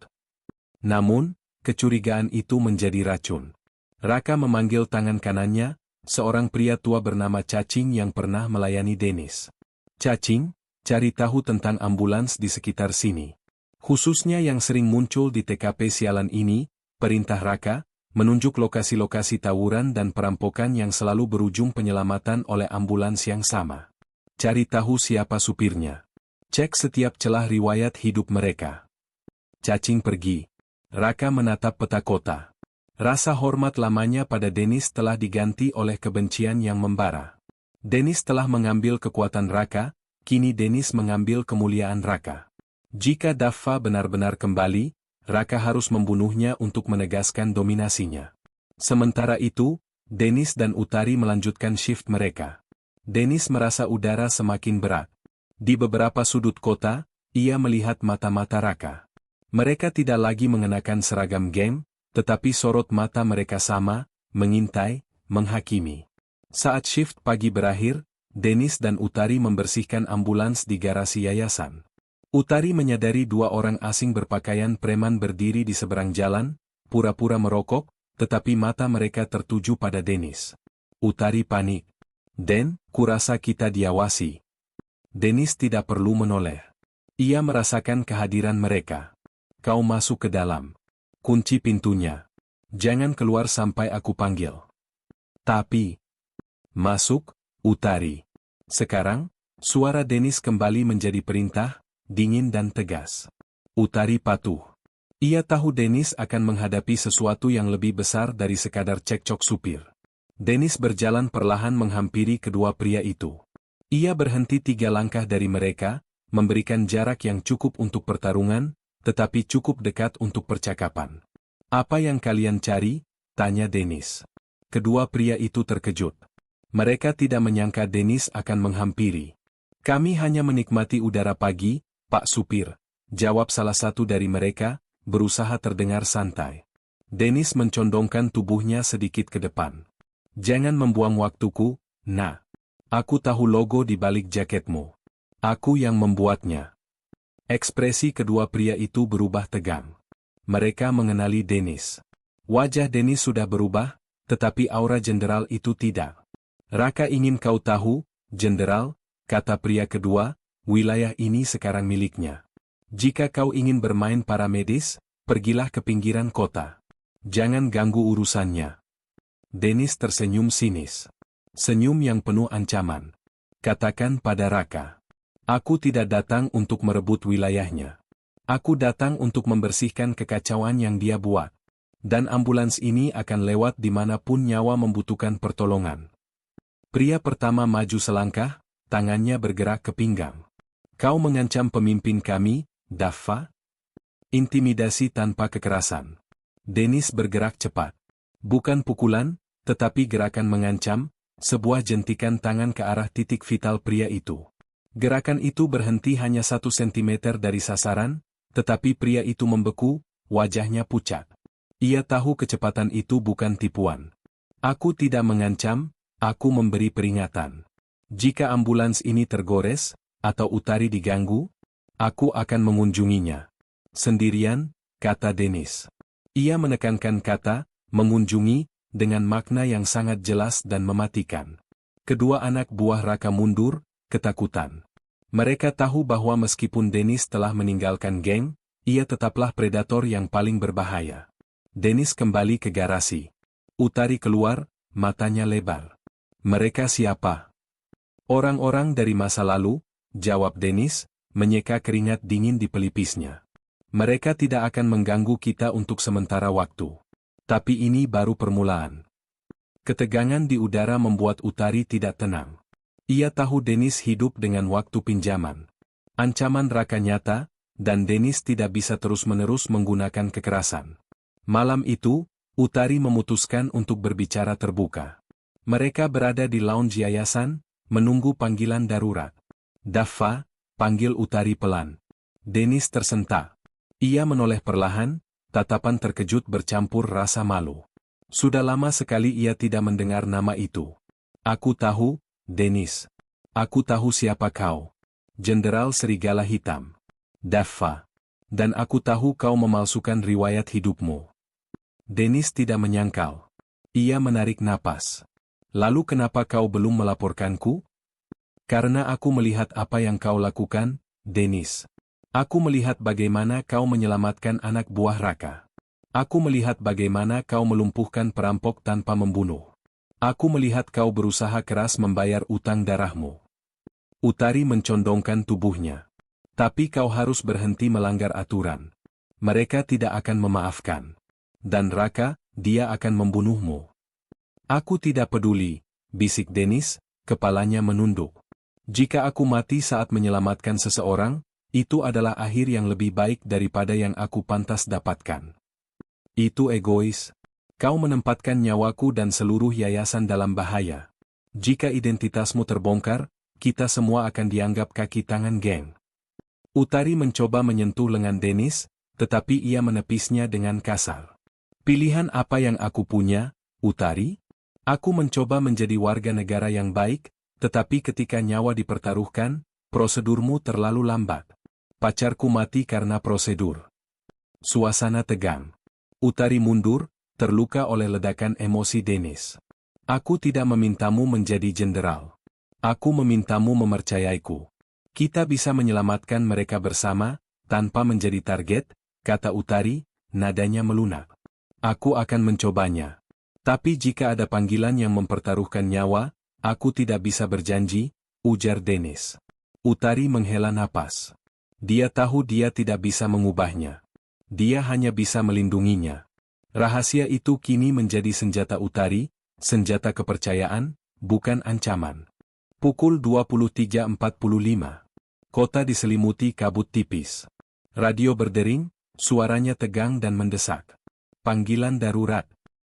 Namun, kecurigaan itu menjadi racun. Raka memanggil tangan kanannya, seorang pria tua bernama Cacing yang pernah melayani Dennis. "Cacing, cari tahu tentang ambulans di sekitar sini. Khususnya yang sering muncul di TKP sialan ini," perintah Raka, menunjuk lokasi-lokasi tawuran dan perampokan yang selalu berujung penyelamatan oleh ambulans yang sama. "Cari tahu siapa supirnya. Cek setiap celah riwayat hidup mereka." Cacing pergi. Raka menatap peta kota. Rasa hormat lamanya pada Dennis telah diganti oleh kebencian yang membara. Dennis telah mengambil kekuatan Raka, kini Dennis mengambil kemuliaan Raka. Jika Daffa benar-benar kembali, Raka harus membunuhnya untuk menegaskan dominasinya. Sementara itu, Dennis dan Utari melanjutkan shift mereka. Dennis merasa udara semakin berat. Di beberapa sudut kota, ia melihat mata-mata Raka. Mereka tidak lagi mengenakan seragam geng, tetapi sorot mata mereka sama, mengintai, menghakimi. Saat shift pagi berakhir, Dennis dan Utari membersihkan ambulans di garasi yayasan. Utari menyadari dua orang asing berpakaian preman berdiri di seberang jalan, pura-pura merokok, tetapi mata mereka tertuju pada Dennis. Utari panik. "Den, kurasa kita diawasi." Dennis tidak perlu menoleh. Ia merasakan kehadiran mereka. "Kau masuk ke dalam. Kunci pintunya. Jangan keluar sampai aku panggil." "Tapi..." "Masuk, Utari." Sekarang, suara Dennis kembali menjadi perintah, dingin dan tegas. Utari patuh. Ia tahu Dennis akan menghadapi sesuatu yang lebih besar dari sekadar cekcok supir. Dennis berjalan perlahan menghampiri kedua pria itu. Ia berhenti 3 langkah dari mereka, memberikan jarak yang cukup untuk pertarungan, tetapi cukup dekat untuk percakapan. "Apa yang kalian cari?" tanya Dennis. Kedua pria itu terkejut. Mereka tidak menyangka Dennis akan menghampiri. "Kami hanya menikmati udara pagi, Pak Supir," jawab salah satu dari mereka, berusaha terdengar santai. Dennis mencondongkan tubuhnya sedikit ke depan. "Jangan membuang waktuku, Nak. Aku tahu logo di balik jaketmu. Aku yang membuatnya." Ekspresi kedua pria itu berubah tegang. Mereka mengenali Dennis. Wajah Dennis sudah berubah, tetapi aura jenderal itu tidak. "Raka ingin kau tahu, Jenderal," kata pria kedua, "wilayah ini sekarang miliknya. Jika kau ingin bermain paramedis, pergilah ke pinggiran kota. Jangan ganggu urusannya." Dennis tersenyum sinis. Senyum yang penuh ancaman. "Katakan pada Raka. Aku tidak datang untuk merebut wilayahnya. Aku datang untuk membersihkan kekacauan yang dia buat. Dan ambulans ini akan lewat dimanapun nyawa membutuhkan pertolongan." Pria pertama maju selangkah, tangannya bergerak ke pinggang. "Kau mengancam pemimpin kami, Daffa?" Intimidasi tanpa kekerasan. Dennis bergerak cepat. Bukan pukulan, tetapi gerakan mengancam, sebuah jentikan tangan ke arah titik vital pria itu. Gerakan itu berhenti hanya 1 sentimeter dari sasaran, tetapi pria itu membeku, wajahnya pucat. Ia tahu kecepatan itu bukan tipuan. "Aku tidak mengancam, aku memberi peringatan. Jika ambulans ini tergores, atau Utari diganggu, aku akan mengunjunginya. Sendirian," kata Dennis. Ia menekankan kata, mengunjungi, dengan makna yang sangat jelas dan mematikan. Kedua anak buah Raka mundur, ketakutan. Mereka tahu bahwa meskipun Dennis telah meninggalkan geng, ia tetaplah predator yang paling berbahaya. Dennis kembali ke garasi. Utari keluar, matanya lebar. "Mereka siapa?" "Orang-orang dari masa lalu," jawab Dennis, menyeka keringat dingin di pelipisnya. "Mereka tidak akan mengganggu kita untuk sementara waktu. Tapi ini baru permulaan." Ketegangan di udara membuat Utari tidak tenang. Ia tahu Dennis hidup dengan waktu pinjaman. Ancaman Raka nyata, dan Dennis tidak bisa terus-menerus menggunakan kekerasan. Malam itu, Utari memutuskan untuk berbicara terbuka. Mereka berada di lounge yayasan, menunggu panggilan darurat. "Daffa," panggil Utari pelan. Dennis tersentak. Ia menoleh perlahan, tatapan terkejut bercampur rasa malu. Sudah lama sekali ia tidak mendengar nama itu. "Aku tahu, Dennis. Aku tahu siapa kau. Jenderal Serigala Hitam. Daffa. Dan aku tahu kau memalsukan riwayat hidupmu." Dennis tidak menyangkal. Ia menarik napas. "Lalu kenapa kau belum melaporkanku?" "Karena aku melihat apa yang kau lakukan, Dennis. Aku melihat bagaimana kau menyelamatkan anak buah Raka. Aku melihat bagaimana kau melumpuhkan perampok tanpa membunuh. Aku melihat kau berusaha keras membayar utang darahmu." Utari mencondongkan tubuhnya. "Tapi kau harus berhenti melanggar aturan. Mereka tidak akan memaafkan. Dan Raka, dia akan membunuhmu. Aku tidak peduli, bisik Dennis, kepalanya menunduk. Jika aku mati saat menyelamatkan seseorang, itu adalah akhir yang lebih baik daripada yang aku pantas dapatkan. Itu egois. Kau menempatkan nyawaku dan seluruh yayasan dalam bahaya. Jika identitasmu terbongkar, kita semua akan dianggap kaki tangan geng. Utari mencoba menyentuh lengan Dennis, tetapi ia menepisnya dengan kasar. Pilihan apa yang aku punya, Utari? Aku mencoba menjadi warga negara yang baik, tetapi ketika nyawa dipertaruhkan, prosedurmu terlalu lambat. Pacarku mati karena prosedur. Suasana tegang. Utari mundur, terluka oleh ledakan emosi Dennis. Aku tidak memintamu menjadi jenderal. Aku memintamu mempercayaiku. Kita bisa menyelamatkan mereka bersama, tanpa menjadi target, kata Utari, nadanya melunak. Aku akan mencobanya. Tapi jika ada panggilan yang mempertaruhkan nyawa, aku tidak bisa berjanji, ujar Dennis. Utari menghela napas. Dia tahu dia tidak bisa mengubahnya. Dia hanya bisa melindunginya. Rahasia itu kini menjadi senjata Utari, senjata kepercayaan, bukan ancaman. Pukul 23.45. Kota diselimuti kabut tipis. Radio berdering, suaranya tegang dan mendesak. Panggilan darurat.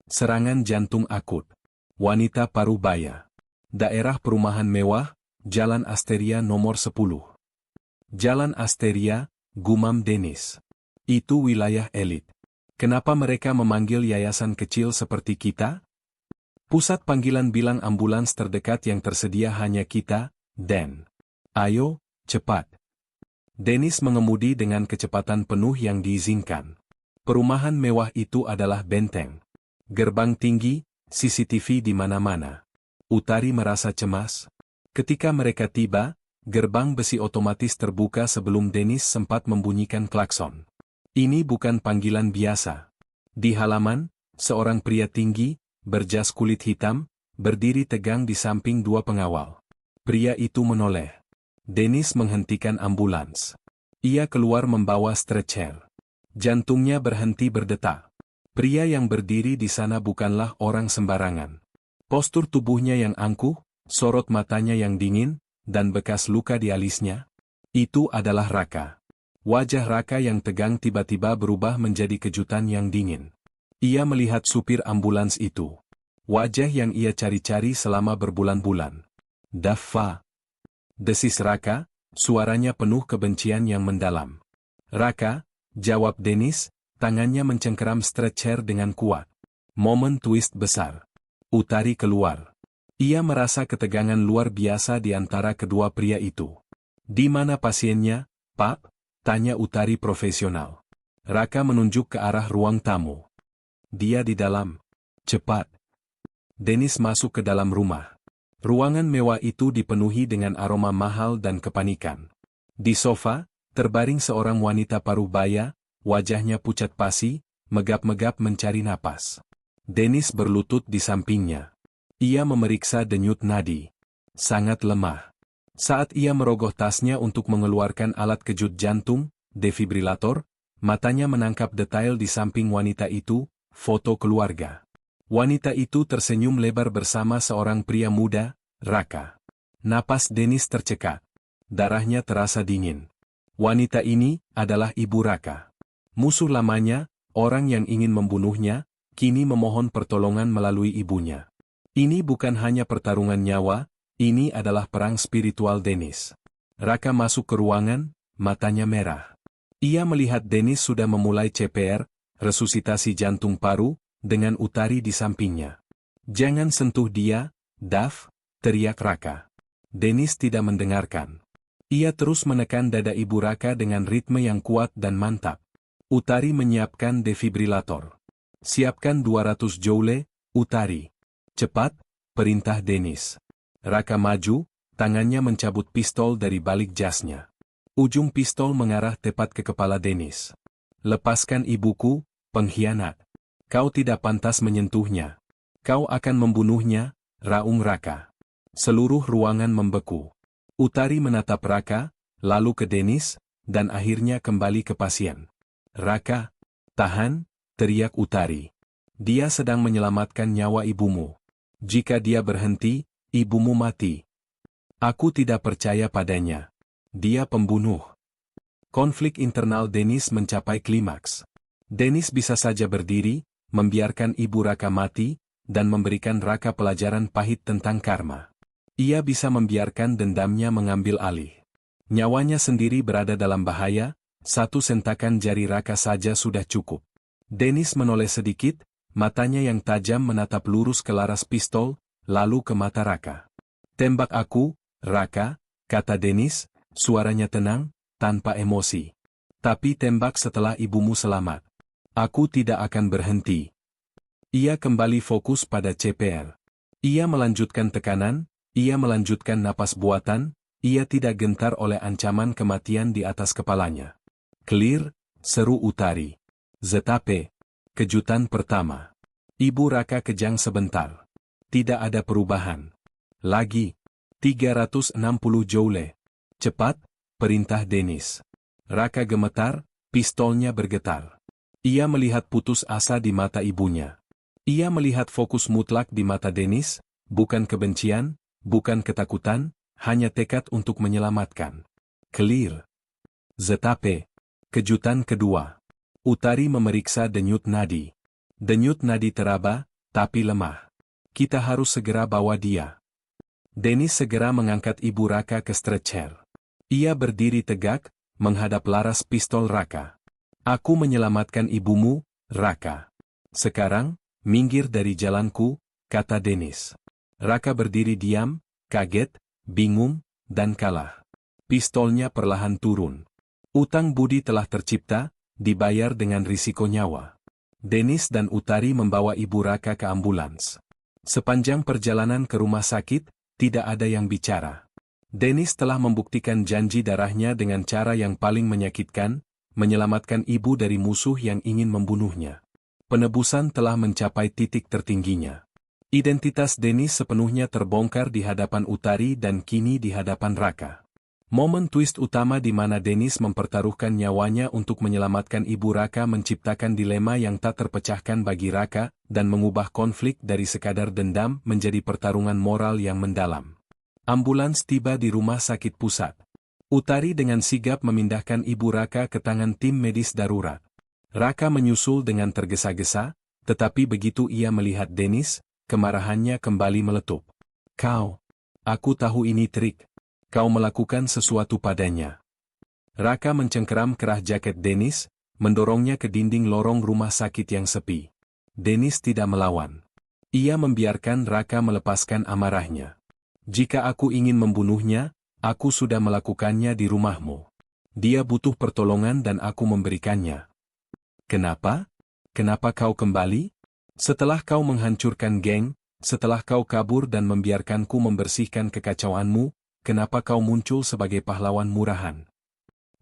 Serangan jantung akut. Wanita Parubaya. Daerah perumahan mewah, Jalan Asteria nomor 10. Jalan Asteria, gumam Dennis. Itu wilayah elit. Kenapa mereka memanggil yayasan kecil seperti kita? Pusat panggilan bilang ambulans terdekat yang tersedia hanya kita, Dan. Ayo, cepat. Dennis mengemudi dengan kecepatan penuh yang diizinkan. Perumahan mewah itu adalah benteng. Gerbang tinggi, CCTV di mana-mana. Utari merasa cemas. Ketika mereka tiba, gerbang besi otomatis terbuka sebelum Dennis sempat membunyikan klakson. Ini bukan panggilan biasa. Di halaman, seorang pria tinggi, berjas kulit hitam, berdiri tegang di samping dua pengawal. Pria itu menoleh. Dennis menghentikan ambulans. Ia keluar membawa stretcher. Jantungnya berhenti berdetak. Pria yang berdiri di sana bukanlah orang sembarangan. Postur tubuhnya yang angkuh, sorot matanya yang dingin, dan bekas luka di alisnya. Itu adalah Raka. Wajah Raka yang tegang tiba-tiba berubah menjadi kejutan yang dingin. Ia melihat supir ambulans itu. Wajah yang ia cari-cari selama berbulan-bulan. Daffa. Desis Raka, suaranya penuh kebencian yang mendalam. Raka, jawab Dennis, tangannya mencengkeram stretcher dengan kuat. Momen twist besar. Utari keluar. Ia merasa ketegangan luar biasa di antara kedua pria itu. Di mana pasiennya, Pak? Tanya Utari profesional. Raka menunjuk ke arah ruang tamu. Dia di dalam. Cepat. Dennis masuk ke dalam rumah. Ruangan mewah itu dipenuhi dengan aroma mahal dan kepanikan. Di sofa, terbaring seorang wanita parubaya, wajahnya pucat pasi, megap-megap mencari napas. Dennis berlutut di sampingnya. Ia memeriksa denyut nadi. Sangat lemah. Saat ia merogoh tasnya untuk mengeluarkan alat kejut jantung, defibrilator, matanya menangkap detail di samping wanita itu, foto keluarga. Wanita itu tersenyum lebar bersama seorang pria muda, Raka. Napas Dennis tercekat. Darahnya terasa dingin. Wanita ini adalah ibu Raka. Musuh lamanya, orang yang ingin membunuhnya, kini memohon pertolongan melalui ibunya. Ini bukan hanya pertarungan nyawa, ini adalah perang spiritual Dennis. Raka masuk ke ruangan, matanya merah. Ia melihat Dennis sudah memulai CPR, resusitasi jantung paru, dengan Utari di sampingnya. Jangan sentuh dia, Daf, teriak Raka. Dennis tidak mendengarkan. Ia terus menekan dada ibu Raka dengan ritme yang kuat dan mantap. Utari menyiapkan defibrilator. Siapkan 200 joule, Utari. Cepat, perintah Dennis. Raka maju, tangannya mencabut pistol dari balik jasnya. Ujung pistol mengarah tepat ke kepala Dennis. Lepaskan ibuku, pengkhianat. Kau tidak pantas menyentuhnya. Kau akan membunuhnya, raung Raka. Seluruh ruangan membeku. Utari menatap Raka, lalu ke Dennis, dan akhirnya kembali ke pasien. Raka, tahan, teriak Utari. Dia sedang menyelamatkan nyawa ibumu. Jika dia berhenti, ibumu mati. Aku tidak percaya padanya. Dia pembunuh. Konflik internal Dennis mencapai klimaks. Dennis bisa saja berdiri, membiarkan ibu Raka mati, dan memberikan Raka pelajaran pahit tentang karma. Ia bisa membiarkan dendamnya mengambil alih. Nyawanya sendiri berada dalam bahaya, satu sentakan jari Raka saja sudah cukup. Dennis menoleh sedikit, matanya yang tajam menatap lurus ke laras pistol, lalu ke mata Raka. Tembak aku, Raka, kata Dennis, suaranya tenang, tanpa emosi. Tapi tembak setelah ibumu selamat. Aku tidak akan berhenti. Ia kembali fokus pada CPR. Ia melanjutkan tekanan, ia melanjutkan napas buatan, ia tidak gentar oleh ancaman kematian di atas kepalanya. Clear, seru Utari. ZP. Kejutan pertama. Ibu Raka kejang sebentar. Tidak ada perubahan. Lagi. 360 joule. Cepat, perintah Dennis. Raka gemetar, pistolnya bergetar. Ia melihat putus asa di mata ibunya. Ia melihat fokus mutlak di mata Dennis, bukan kebencian, bukan ketakutan, hanya tekad untuk menyelamatkan. Clear. ZP. Kejutan kedua. Utari memeriksa denyut nadi. Denyut nadi teraba, tapi lemah. Kita harus segera bawa dia. Dennis segera mengangkat ibu Raka ke stretcher. Ia berdiri tegak, menghadap laras pistol Raka. Aku menyelamatkan ibumu, Raka. Sekarang, minggir dari jalanku, kata Dennis. Raka berdiri diam, kaget, bingung, dan kalah. Pistolnya perlahan turun. Utang budi telah tercipta, dibayar dengan risiko nyawa. Dennis dan Utari membawa ibu Raka ke ambulans. Sepanjang perjalanan ke rumah sakit, tidak ada yang bicara. Dennis telah membuktikan janji darahnya dengan cara yang paling menyakitkan, menyelamatkan ibu dari musuh yang ingin membunuhnya. Penebusan telah mencapai titik tertingginya. Identitas Dennis sepenuhnya terbongkar di hadapan Utari dan kini di hadapan Raka. Momen twist utama di mana Dennis mempertaruhkan nyawanya untuk menyelamatkan ibu Raka menciptakan dilema yang tak terpecahkan bagi Raka, dan mengubah konflik dari sekadar dendam menjadi pertarungan moral yang mendalam. Ambulans tiba di rumah sakit pusat. Utari dengan sigap memindahkan ibu Raka ke tangan tim medis darurat. Raka menyusul dengan tergesa-gesa, tetapi begitu ia melihat Dennis, kemarahannya kembali meletup. Aku tahu ini trik. Kau melakukan sesuatu padanya. Raka mencengkeram kerah jaket Dennis, mendorongnya ke dinding lorong rumah sakit yang sepi. Dennis tidak melawan. Ia membiarkan Raka melepaskan amarahnya. Jika aku ingin membunuhnya, aku sudah melakukannya di rumahmu. Dia butuh pertolongan dan aku memberikannya. Kenapa? Kenapa kau kembali? Setelah kau menghancurkan geng, setelah kau kabur dan membiarkanku membersihkan kekacauanmu, kenapa kau muncul sebagai pahlawan murahan?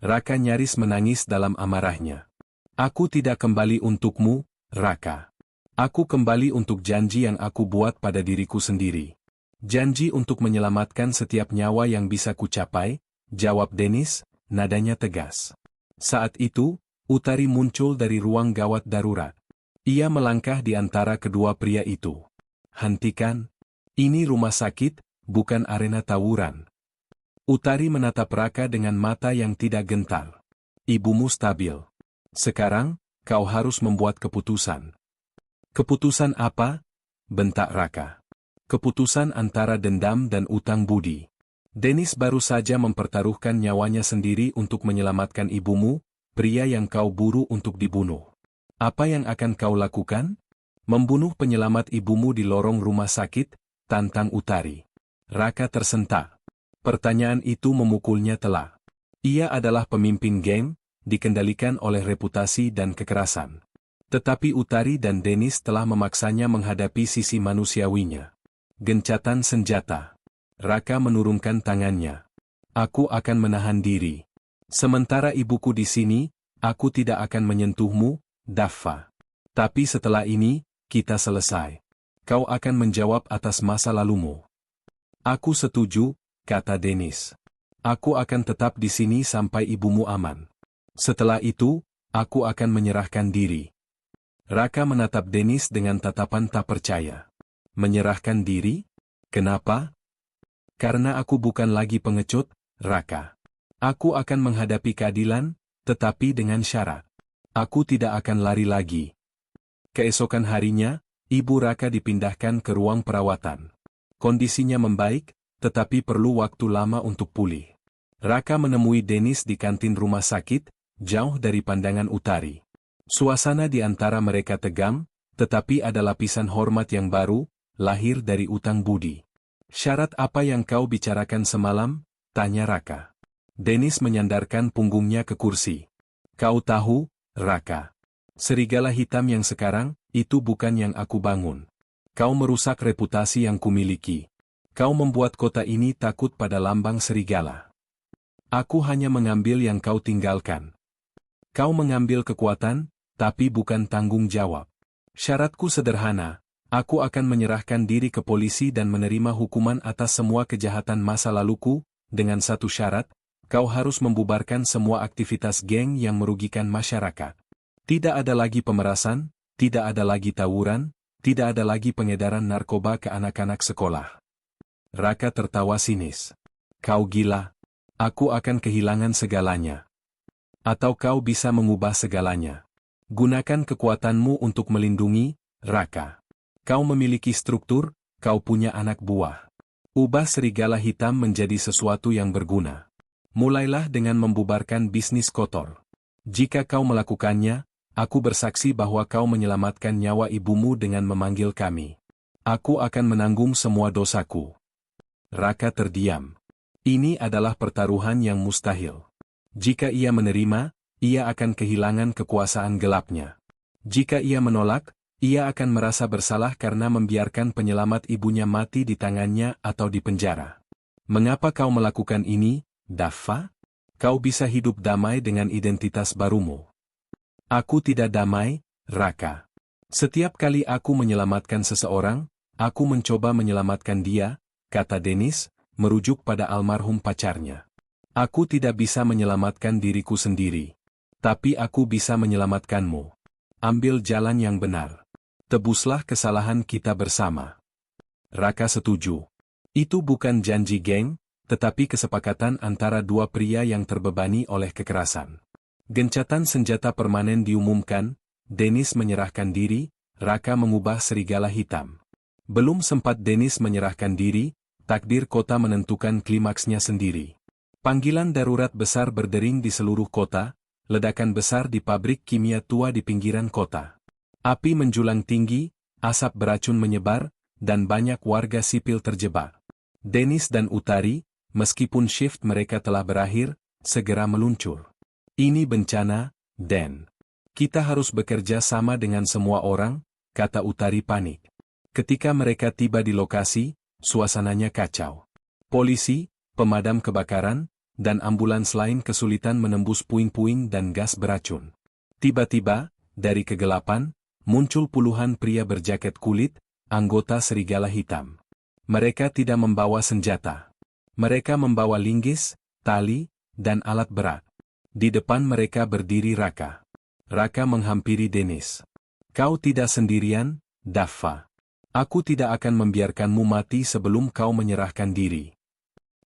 Raka nyaris menangis dalam amarahnya. Aku tidak kembali untukmu, Raka. Aku kembali untuk janji yang aku buat pada diriku sendiri. Janji untuk menyelamatkan setiap nyawa yang bisa kucapai, jawab Dennis, nadanya tegas. Saat itu, Utari muncul dari ruang gawat darurat. Ia melangkah di antara kedua pria itu. Hentikan. Ini rumah sakit, bukan arena tawuran. Utari menatap Raka dengan mata yang tidak gentar. Ibumu stabil. Sekarang, kau harus membuat keputusan. Keputusan apa? Bentak Raka. Keputusan antara dendam dan utang budi. Dennis baru saja mempertaruhkan nyawanya sendiri untuk menyelamatkan ibumu, pria yang kau buru untuk dibunuh. Apa yang akan kau lakukan? Membunuh penyelamat ibumu di lorong rumah sakit, tantang Utari. Raka tersentak. Pertanyaan itu memukulnya telak. Ia adalah pemimpin geng, dikendalikan oleh reputasi dan kekerasan. Tetapi Utari dan Dennis telah memaksanya menghadapi sisi manusiawinya. Gencatan senjata. Raka menurunkan tangannya. Aku akan menahan diri. Sementara ibuku di sini, aku tidak akan menyentuhmu, Daffa. Tapi setelah ini, kita selesai. Kau akan menjawab atas masa lalumu. Aku setuju, kata Dennis. Aku akan tetap di sini sampai ibumu aman. Setelah itu, aku akan menyerahkan diri. Raka menatap Dennis dengan tatapan tak percaya. Menyerahkan diri? Kenapa? Karena aku bukan lagi pengecut, Raka. Aku akan menghadapi keadilan, tetapi dengan syarat. Aku tidak akan lari lagi. Keesokan harinya, Ibu Raka dipindahkan ke ruang perawatan. Kondisinya membaik, tetapi perlu waktu lama untuk pulih. Raka menemui Dennis di kantin rumah sakit, jauh dari pandangan Utari. Suasana di antara mereka tegam, tetapi ada lapisan hormat yang baru, lahir dari utang budi. Syarat apa yang kau bicarakan semalam? Tanya Raka. Dennis menyandarkan punggungnya ke kursi. Kau tahu, Raka. Serigala hitam yang sekarang, itu bukan yang aku bangun. Kau merusak reputasi yang kumiliki. Kau membuat kota ini takut pada lambang serigala. Aku hanya mengambil yang kau tinggalkan. Kau mengambil kekuatan, tapi bukan tanggung jawab. Syaratku sederhana. Aku akan menyerahkan diri ke polisi dan menerima hukuman atas semua kejahatan masa laluku, dengan satu syarat, kau harus membubarkan semua aktivitas geng yang merugikan masyarakat. Tidak ada lagi pemerasan, tidak ada lagi tawuran, tidak ada lagi pengedaran narkoba ke anak-anak sekolah. Raka tertawa sinis. Kau gila? Aku akan kehilangan segalanya. Atau kau bisa mengubah segalanya. Gunakan kekuatanmu untuk melindungi, Raka. Kau memiliki struktur, kau punya anak buah. Ubah serigala hitam menjadi sesuatu yang berguna. Mulailah dengan membubarkan bisnis kotor. Jika kau melakukannya, aku bersaksi bahwa kau menyelamatkan nyawa ibumu dengan memanggil kami. Aku akan menanggung semua dosaku. Raka terdiam. Ini adalah pertaruhan yang mustahil. Jika ia menerima, ia akan kehilangan kekuasaan gelapnya. Jika ia menolak, ia akan merasa bersalah karena membiarkan penyelamat ibunya mati di tangannya atau di penjara. Mengapa kau melakukan ini, Daffa? Kau bisa hidup damai dengan identitas barumu. Aku tidak damai, Raka. Setiap kali aku menyelamatkan seseorang, aku mencoba menyelamatkan dia, kata Dennis, merujuk pada almarhum pacarnya. Aku tidak bisa menyelamatkan diriku sendiri. Tapi aku bisa menyelamatkanmu. Ambil jalan yang benar. Tebuslah kesalahan kita bersama. Raka setuju. Itu bukan janji geng, tetapi kesepakatan antara dua pria yang terbebani oleh kekerasan. Gencatan senjata permanen diumumkan, Dennis menyerahkan diri, Raka mengubah serigala hitam. Belum sempat Dennis menyerahkan diri, takdir kota menentukan klimaksnya sendiri. Panggilan darurat besar berdering di seluruh kota, ledakan besar di pabrik kimia tua di pinggiran kota. Api menjulang tinggi, asap beracun menyebar, dan banyak warga sipil terjebak. Dennis dan Utari, meskipun shift mereka telah berakhir, segera meluncur. Ini bencana, Den. Kita harus bekerja sama dengan semua orang, kata Utari panik. Ketika mereka tiba di lokasi, suasananya kacau. Polisi, pemadam kebakaran, dan ambulans lain kesulitan menembus puing-puing dan gas beracun. Tiba-tiba, dari kegelapan, muncul puluhan pria berjaket kulit, anggota serigala hitam. Mereka tidak membawa senjata. Mereka membawa linggis, tali, dan alat berat. Di depan mereka berdiri Raka. Raka menghampiri Dennis. Kau tidak sendirian, Daffa. Aku tidak akan membiarkanmu mati sebelum kau menyerahkan diri.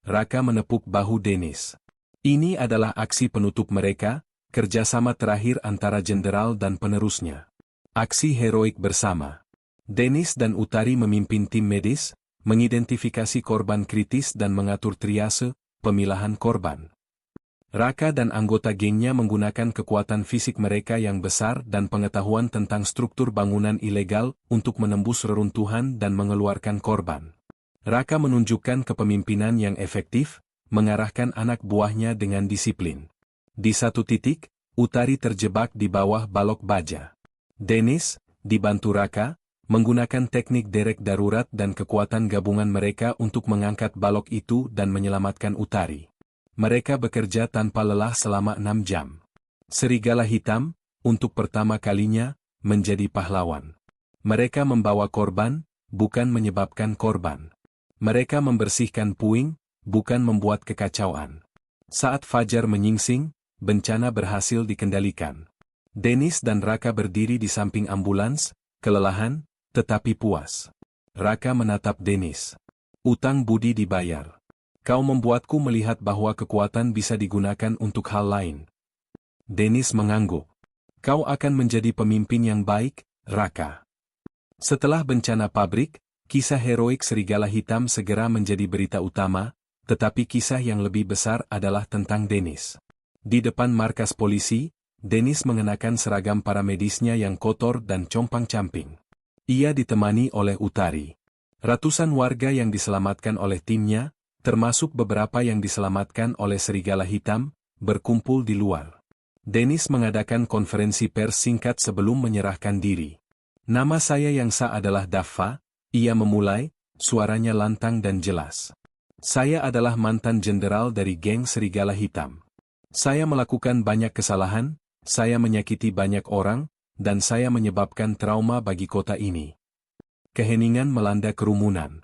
Raka menepuk bahu Dennis. Ini adalah aksi penutup mereka, kerjasama terakhir antara jenderal dan penerusnya. Aksi heroik bersama. Dennis dan Utari memimpin tim medis, mengidentifikasi korban kritis dan mengatur triase, pemilahan korban. Raka dan anggota gengnya menggunakan kekuatan fisik mereka yang besar dan pengetahuan tentang struktur bangunan ilegal untuk menembus reruntuhan dan mengeluarkan korban. Raka menunjukkan kepemimpinan yang efektif, mengarahkan anak buahnya dengan disiplin. Di satu titik, Utari terjebak di bawah balok baja. Dennis, dibantu Raka, menggunakan teknik derek darurat dan kekuatan gabungan mereka untuk mengangkat balok itu dan menyelamatkan Utari. Mereka bekerja tanpa lelah selama 6 jam. Serigala hitam, untuk pertama kalinya, menjadi pahlawan. Mereka membawa korban, bukan menyebabkan korban. Mereka membersihkan puing, bukan membuat kekacauan. Saat fajar menyingsing, bencana berhasil dikendalikan. Dennis dan Raka berdiri di samping ambulans, kelelahan, tetapi puas. Raka menatap Dennis. Utang budi dibayar. Kau membuatku melihat bahwa kekuatan bisa digunakan untuk hal lain. Dennis mengangguk. Kau akan menjadi pemimpin yang baik, Raka. Setelah bencana pabrik, kisah heroik serigala hitam segera menjadi berita utama, tetapi kisah yang lebih besar adalah tentang Dennis. Di depan markas polisi, Dennis mengenakan seragam paramedisnya yang kotor dan compang-camping. Ia ditemani oleh Utari. Ratusan warga yang diselamatkan oleh timnya, termasuk beberapa yang diselamatkan oleh serigala hitam, berkumpul di luar. Dennis mengadakan konferensi pers singkat sebelum menyerahkan diri. Nama saya yang sah adalah Daffa, ia memulai, suaranya lantang dan jelas. Saya adalah mantan jenderal dari geng serigala hitam. Saya melakukan banyak kesalahan, saya menyakiti banyak orang, dan saya menyebabkan trauma bagi kota ini. Keheningan melanda kerumunan.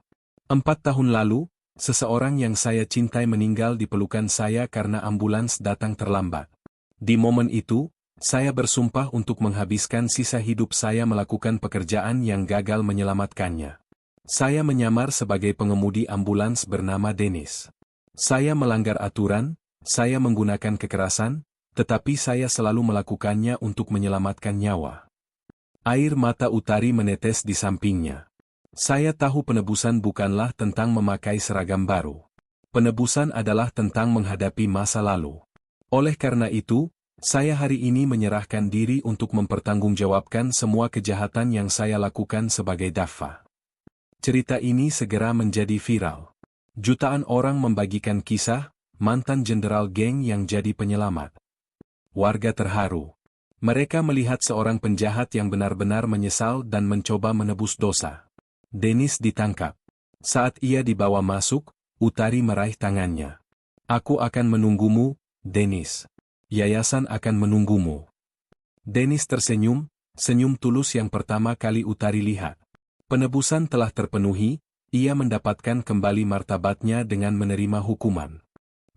4 tahun lalu, seseorang yang saya cintai meninggal di pelukan saya karena ambulans datang terlambat. Di momen itu, saya bersumpah untuk menghabiskan sisa hidup saya melakukan pekerjaan yang gagal menyelamatkannya. Saya menyamar sebagai pengemudi ambulans bernama Dennis. Saya melanggar aturan, saya menggunakan kekerasan, tetapi saya selalu melakukannya untuk menyelamatkan nyawa. Air mata Utari menetes di sampingnya. Saya tahu penebusan bukanlah tentang memakai seragam baru. Penebusan adalah tentang menghadapi masa lalu. Oleh karena itu, saya hari ini menyerahkan diri untuk mempertanggungjawabkan semua kejahatan yang saya lakukan sebagai Daffa. Cerita ini segera menjadi viral. Jutaan orang membagikan kisah, mantan jenderal geng yang jadi penyelamat. Warga terharu. Mereka melihat seorang penjahat yang benar-benar menyesal dan mencoba menebus dosa. Dennis ditangkap. Saat ia dibawa masuk, Utari meraih tangannya. Aku akan menunggumu, Dennis. Yayasan akan menunggumu. Dennis tersenyum, senyum tulus yang pertama kali Utari lihat. Penebusan telah terpenuhi, ia mendapatkan kembali martabatnya dengan menerima hukuman.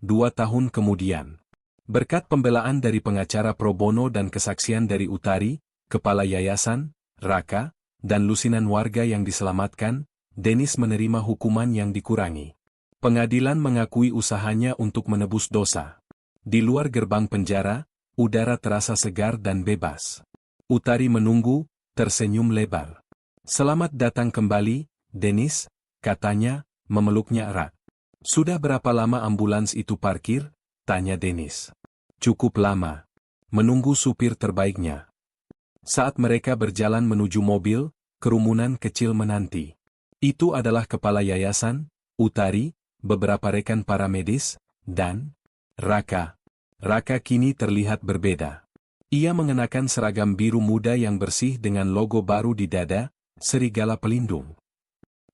2 tahun kemudian. Berkat pembelaan dari pengacara pro bono dan kesaksian dari Utari, kepala yayasan, Raka, dan lusinan warga yang diselamatkan, Dennis menerima hukuman yang dikurangi. Pengadilan mengakui usahanya untuk menebus dosa. Di luar gerbang penjara, udara terasa segar dan bebas. Utari menunggu, tersenyum lebar. Selamat datang kembali, Dennis, katanya, memeluknya erat. Sudah berapa lama ambulans itu parkir? Tanya Dennis. Cukup lama. Menunggu supir terbaiknya. Saat mereka berjalan menuju mobil, kerumunan kecil menanti. Itu adalah kepala yayasan, Utari, beberapa rekan paramedis, dan Raka. Raka kini terlihat berbeda. Ia mengenakan seragam biru muda yang bersih dengan logo baru di dada, serigala pelindung.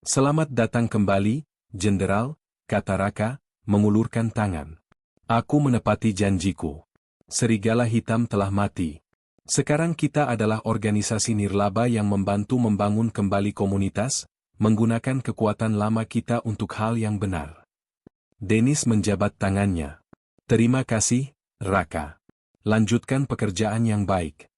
Selamat datang kembali, Jenderal, kata Raka, mengulurkan tangan. Aku menepati janjiku. Serigala hitam telah mati. Sekarang kita adalah organisasi nirlaba yang membantu membangun kembali komunitas, menggunakan kekuatan lama kita untuk hal yang benar. Dennis menjabat tangannya. Terima kasih, Raka. Lanjutkan pekerjaan yang baik.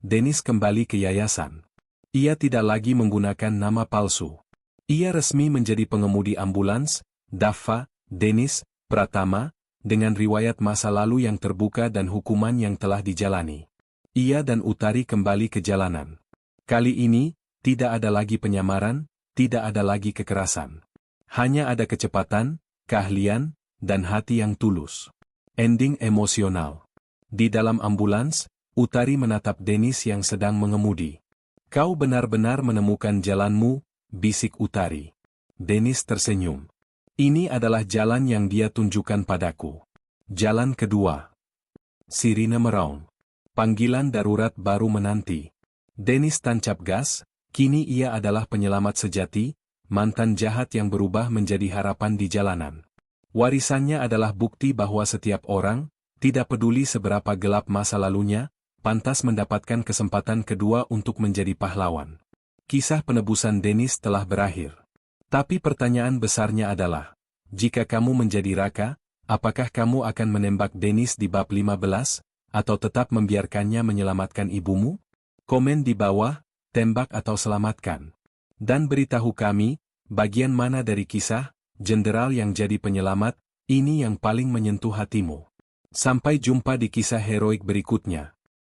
Dennis kembali ke yayasan. Ia tidak lagi menggunakan nama palsu. Ia resmi menjadi pengemudi ambulans, Daffa, Dennis, Pratama, dengan riwayat masa lalu yang terbuka dan hukuman yang telah dijalani. Ia dan Utari kembali ke jalanan. Kali ini, tidak ada lagi penyamaran, tidak ada lagi kekerasan. Hanya ada kecepatan, keahlian, dan hati yang tulus. Ending emosional. Di dalam ambulans, Utari menatap Dennis yang sedang mengemudi. Kau benar-benar menemukan jalanmu, bisik Utari. Dennis tersenyum. Ini adalah jalan yang dia tunjukkan padaku. Jalan kedua. Sirine meraung. Panggilan darurat baru menanti. Dennis tancap gas, kini ia adalah penyelamat sejati, mantan jahat yang berubah menjadi harapan di jalanan. Warisannya adalah bukti bahwa setiap orang, tidak peduli seberapa gelap masa lalunya, pantas mendapatkan kesempatan kedua untuk menjadi pahlawan. Kisah penebusan Dennis telah berakhir. Tapi pertanyaan besarnya adalah, jika kamu menjadi Raka, apakah kamu akan menembak Dennis di bab 15? atau tetap membiarkannya menyelamatkan ibumu? Komen di bawah, tembak atau selamatkan. Dan beritahu kami, bagian mana dari kisah jenderal yang jadi penyelamat ini yang paling menyentuh hatimu. Sampai jumpa di kisah heroik berikutnya.